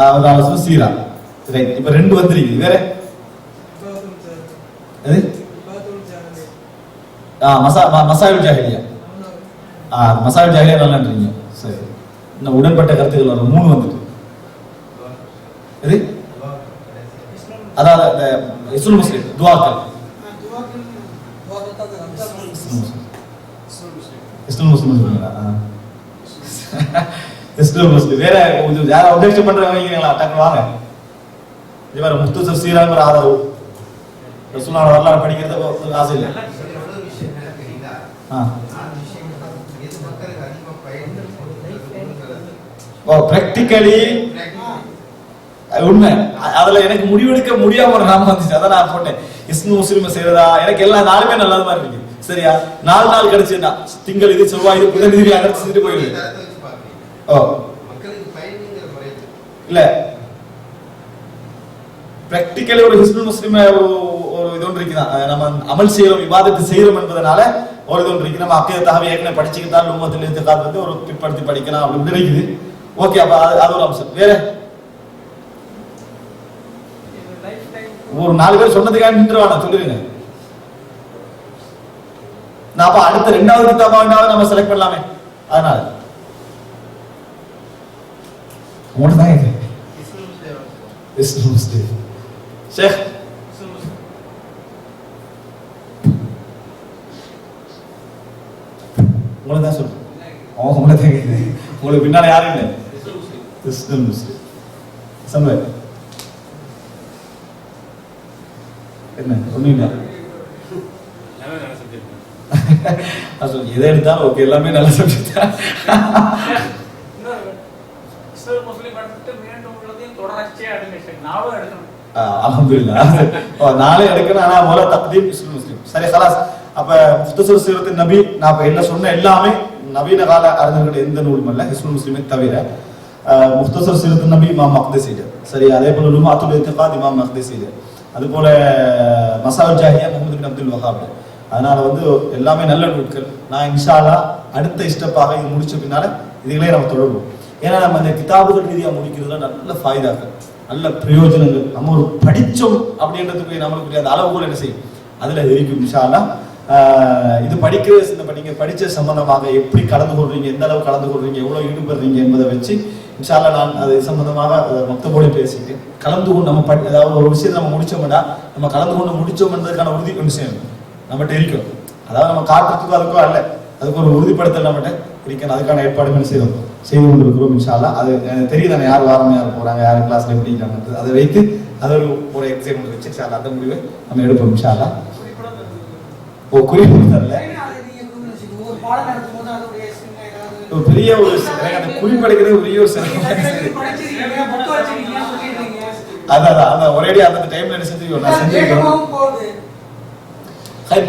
அவர் ஆலோசனை சீரா ரைட். இப்ப 2 வந்துருக்கு, வேற எது? மசாயிலுல் ஜாஹிலியா. மசாயிலுல் ஜாஹிலியா நல்லான்றீங்க. சரி, இன்னும் உடன்பட்ட கருத்துக்கள் வரும். 3 வந்துட்டு எது? அதாவது ஹிஸ்னுல் முஸ்லிம் துஆக்கள், ஹிஸ்னுல் முஸ்லிம் ஹிஸ்னுல் முஸ்லிம் வேற. யாரும் அப்டேட் பண்றவங்க டக்கு வாங்க. இவர முக்தஸர் சீராங்கிற ஆதரவு ரசூலுல்லாஹ் வரலாறு படிக்கிறது ஆசை இல்லை. பிராக்டிகலி உண்மை, அதுல எனக்கு முடிவெடுக்க முடியாம ஒரு நாம வந்துச்சு, அதான் நான் போட்டேன் ஹிஸ்னுல் முஸ்லிம் செய்யறதா. எனக்கு எல்லா நாளுமே நல்லது மாதிரி இருக்கு. சரியா, 4 நாள் கிடைச்சுன்னா திங்கள் இது செவ்வாய் இது புதன் இது அகற்று செஞ்சுட்டு போயிடுது. ஓ இல்ல, பிராக்டிகலி ஒரு ஹிஸ்னுல் முஸ்லிம் ஒரு இது ஒன்று இருக்குதான், நம்ம அமல் செய்யறோம் இபாதத்து செய்யறோம் என்பதனால ஒரு இது இருக்கு. நம்ம அக்கீதத்தாக ஏற்கனவே படிச்சுக்கிட்டால் உம்மத்தில் இத்திகாத் வந்து ஒரு பிற்படுத்தி படிக்கலாம் அப்படின்னு இருக்குது. ஓகே, அப்ப அது ஒரு அம்சம். வேற ஒரு 4 பேர் சொன்னதுக்காக நின்றுவானா சொல்லுவீங்க. நான் அப்ப அடுத்த 2வது கிதாபாவது நம்ம செலக்ட் பண்ணலாமே. அதனால உங்கள்கிட்ட தான் இது இஸ்லாம் முஸ்லிம் ஷேக் உங்களை தான் சொல்றேன். உங்களை தான் கேட்குது. உங்களுக்கு பின்னால யாரும் இல்லை. இஸ்லாம் முஸ்லிம் சம்பவ என்ன ஒன்றும் இல்லை. எதை எடுத்தாலும் ஓகே, எல்லாமே நல்ல சப்ஜெக்ட் தான். அல்ஹம்துலில்லாஹ். நாளே எடுக்கணும். ஆனா முதல்ல தக்தீம் இஸ்லாம் முஸ்லிம். சரி خلاص. அப்ப முஃப்தஸர் சீரத்தின் நபி நான் இப்ப என்ன சொன்ன எல்லாமே நவீன கால அறிஞர்களுடைய எந்த நூலும் அல்ல, இஸ்லாம் முஸ்லிமை தவிர. முஃப்தஸர் சீரத்தின் நபி இமாம் மக்திஸி. சரி, அதே போல லுமாத்துல் இத்திகாத் இமாம் மக்திஸி. அது போல மசால் ஜாஹியா முஹம்மது பின் அப்துல் வஹாப். அதனால வந்து எல்லாமே நல்ல நூல்கள். நான் இன்ஷா அல்லாஹ் அடுத்த ஸ்டெப்பாக இது முடிச்ச பின்னால இதுகளே நம்ம தொடருவோம். ஏன்னா நம்ம இந்த கிதாபுகள் ரீதியா முடிக்கிறதுல நல்ல ஃபாய்தாக்கள், நல்ல பிரயோஜனங்கள், நம்ம ஒரு படிச்சோம் அப்படின்றதுக்கு நம்மளுக்கு அந்த அளவுகோல் என்ன செய்யும் அதுல இருக்கும். இன்ஷா அல்லாஹ் இது நீங்க படிச்ச சம்பந்தமாக எப்படி கலந்து கொள்றீங்க, எந்த அளவு கலந்து கொள்றீங்க, எவ்வளவு ஈடுபடுறீங்க என்பதை வச்சு இன்ஷா அல்லாஹ் நான் அது சம்பந்தமாக மக்தபோடு பேசிட்டு கலந்து கொண்டு நம்ம அதாவது ஒரு விஷயத்தை நம்ம முடிச்சோம்னா நம்ம கலந்து கொண்டு முடிச்சோம் என்பதற்கான உறுதி ஒன்று செய்யணும் நம்மகிட்ட இருக்கும். அதாவது நம்ம காட்டுறதுக்கும் அதுக்கோ அல்ல, அதுக்கு ஒரு உறுதிப்படுத்தல் நம்மகிட்ட இருக்கணும். அதுக்கான ஏற்பாடுகள் செய்து கொண்டிருக்கிறோம் இன்ஷா அல்லாஹ். அது தெரியுது தானே யார் வாரம் யார் போறாங்க, யார் கிளாஸ்ல எப்படி இருக்காங்க, அதை வைத்து அதை ஒரு எக்ஸாம்பிள் வச்சு இன்ஷா அல்லாஹ் அந்த முடிவை நம்ம எடுப்போம் இன்ஷா அல்லாஹ். குறிப்பு தரல பெரிய ஒரு குறிப்பெடுக்கிறது பெரிய ஒரு அதான் ஒரேடி அந்த டைம்ல என்ன செஞ்சுக்கோ நான் செஞ்சுக்கிறோம்.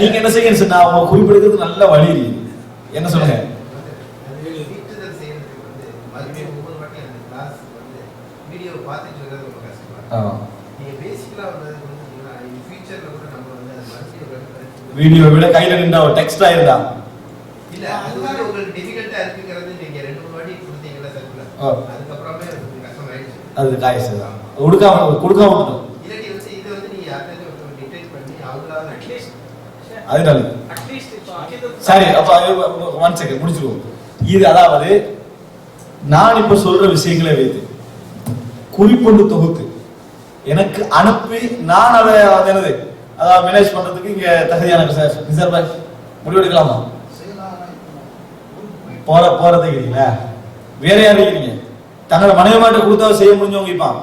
நீங்க என்ன செய்யணும் சொன்னா அவங்க குறிப்பெடுக்கிறது நல்ல வழி என்ன சொல்லுங்க. வீடியோ விட கையில நின்றா ஒரு டெக்ஸ்டா இருந்தா இல்ல அது வந்து உங்களுக்கு டிஃபிகல்ட்டா இருக்குங்கிறது நீங்க 2-3 வாட்டி கொடுத்தீங்கல சர்க்குல அதுக்கு அப்புறமே கஷ்டம் ஆயிடுச்சு. அது காய்ஸ் தான் கொடுக்காம விட்டுட்டோம். இல்லடி வந்து இது வந்து நீங்க யார்கிட்ட டிடெக்ட் பண்ணி அவங்களால அட்லீஸ்ட் அது நல்லது. சரி, அப்ப 1 செகண்ட் முடிச்சிருவோம். இது அதாவது நான் இப்ப சொல்ற விஷயங்களை வைத்து குறிப்பொண்டு தொகுத்து எனக்கு அனுப்பி நான் அதை என்னது அதாவது மேனேஜ் பண்றதுக்கு இங்க தகுதியான சார் முடிவு எடுக்கலாமா? போறதை இருக்கீங்களா? வேற யாரும் இருக்கிறீங்க? தங்களோட மனைவி மாட்ட கொடுத்தா செய்ய முடிஞ்சவங்க இருப்பான்.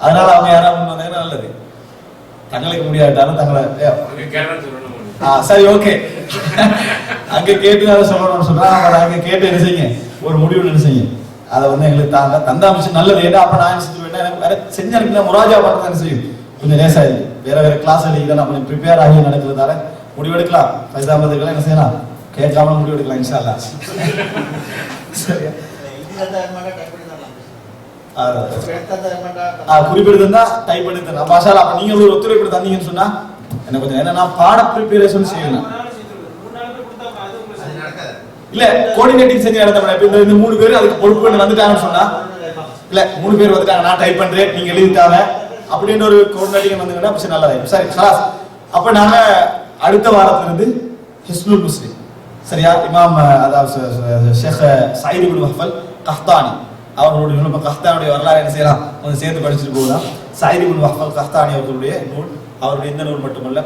அதனால அவங்க யாராவது வந்தாங்கன்னா நல்லது. தங்களுக்கு முடியாட்டாலும் தங்களை சரி ஓகே அங்க கேட்டு அதை சொல்லணும்னு சொல்றாங்க. அங்க கேட்டு என்ன செய்யுங்க ஒரு முடிவு என்ன செய்யுங்க அதை வந்து எங்களுக்கு தாங்க தந்த அமிஷம் நல்லது. ஏன்னா அப்ப நான் செஞ்சு செஞ்சு அனுப்பினா முராஜா பண்றது என்ன செய்யும் கொஞ்சம் லேசா இருக்கு. வேற கிளாஸ் அடிக்கலாம் நம்ம ப்ரிப்பேர் ஆகி நடக்கிறதால முடிவெடுக்கலாம். பைசாமதுகளை என்ன செய்யலாம் கேட்காம முடிவெடுக்கலாம் இன்ஷா அல்லாஹ். சரியா குறிப்பிடுதா டைப் பண்ணி தரேன். பாஷால அப்ப நீங்க ஒரு ஒத்துழைப்பு தந்தீங்கன்னு சொன்னா என்ன கொஞ்சம் என்னன்னா பாட ப்ரிப்பரேஷன் செய்யணும். இல்ல கோஆர்டினேட்டிங் செஞ்சு நடத்த இந்த 3 பேர் அதுக்கு பொறுப்பு வந்துட்டாங்கன்னு சொன்னா இல்ல 3 பேர் வந்துட்டாங்க நான் டைப் பண்றேன் நீங்க எழுதிட்டாங்க அப்படின்னு ஒரு கோஆர்டினேட்டிங் வந்தீங்கன்னா அப்ப நல்லா இருக்கும். சரி خلاص. அப்ப நாங்க அடுத்த வாரத்துல இருந்து ஹிஸ்னுல் முஸ்லிம் சரியா இமாம் அதாவது ஷேக் சயீத் இப்னு வஹ்ஃபல் கஹ்தானி அவர்களுடைய நூல் கஹ்தானுடைய வரலாறு என்ன செய்யலாம் கொஞ்சம் சேர்த்து படிச்சுட்டு போகலாம். சயீத் இப்னு வஹ்ஃபல் கஹ்தானி அவர்களுடைய நூல் அவருடைய இந்த நூல் மட்டுமல்ல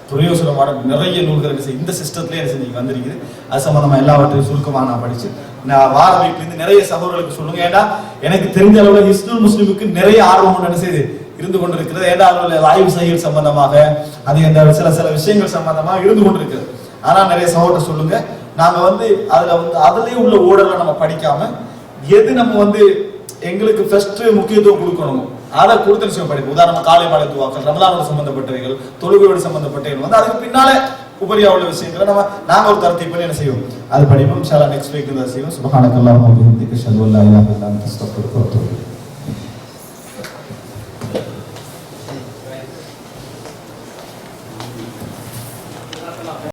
பிரயோசனமான நிறைய நூல்கள் இந்த சிஸ்டத்திலே என்ன வந்திருக்குது. அது சம்பந்தமா எல்லாவற்றையும் சுருக்கமாக நான் படிச்சு நான் வார வீட்டிலிருந்து நிறைய சகோதரர்களுக்கு சொல்லுங்க. ஏன்னா எனக்கு தெரிஞ்ச அளவுல ஹிஸ்னுல் முஸ்லிமுக்கு நிறைய ஆர்வம் என்ன செய்யுது இருந்து கொண்டிருக்கிறது. ஏன்னா அதுல ஆய்வு செய்யல் சம்பந்தமாக அது அந்த சில விஷயங்கள் சம்பந்தமாக இருந்து கொண்டிருக்கிறது. ஆனா நிறைய சகோதரர் சொல்லுங்க நாங்க வந்து அதுலயே உள்ள ஓடல நம்ம படிக்காம எது நம்ம எங்களுக்கு ஃபர்ஸ்ட் முக்கியத்துவம் கொடுக்கணும் அதை கொடுத்த விஷயம் படிப்போம். உதாரணமா காலை மாலை துவாக்கள் ரமலானோட சம்பந்தப்பட்டவைகள் தொழுகையோடு சம்பந்தப்பட்டவைகள் அதுக்கு பின்னால உபரியா உள்ள விஷயங்களை நாங்க ஒரு தரத்தை பண்ணி என்ன செய்வோம் அது படிப்போம். இன்ஷா அல்லாஹ் நெக்ஸ்ட் வீக் செய்வோம். சுப்ஹானக்கல்லாஹு வ பிஹம்திக அஷ்ஹது அல்லா இலாஹா இல்லா அன்த அஸ்தக்ஃபிருக வ அத்தூபு இலைக்.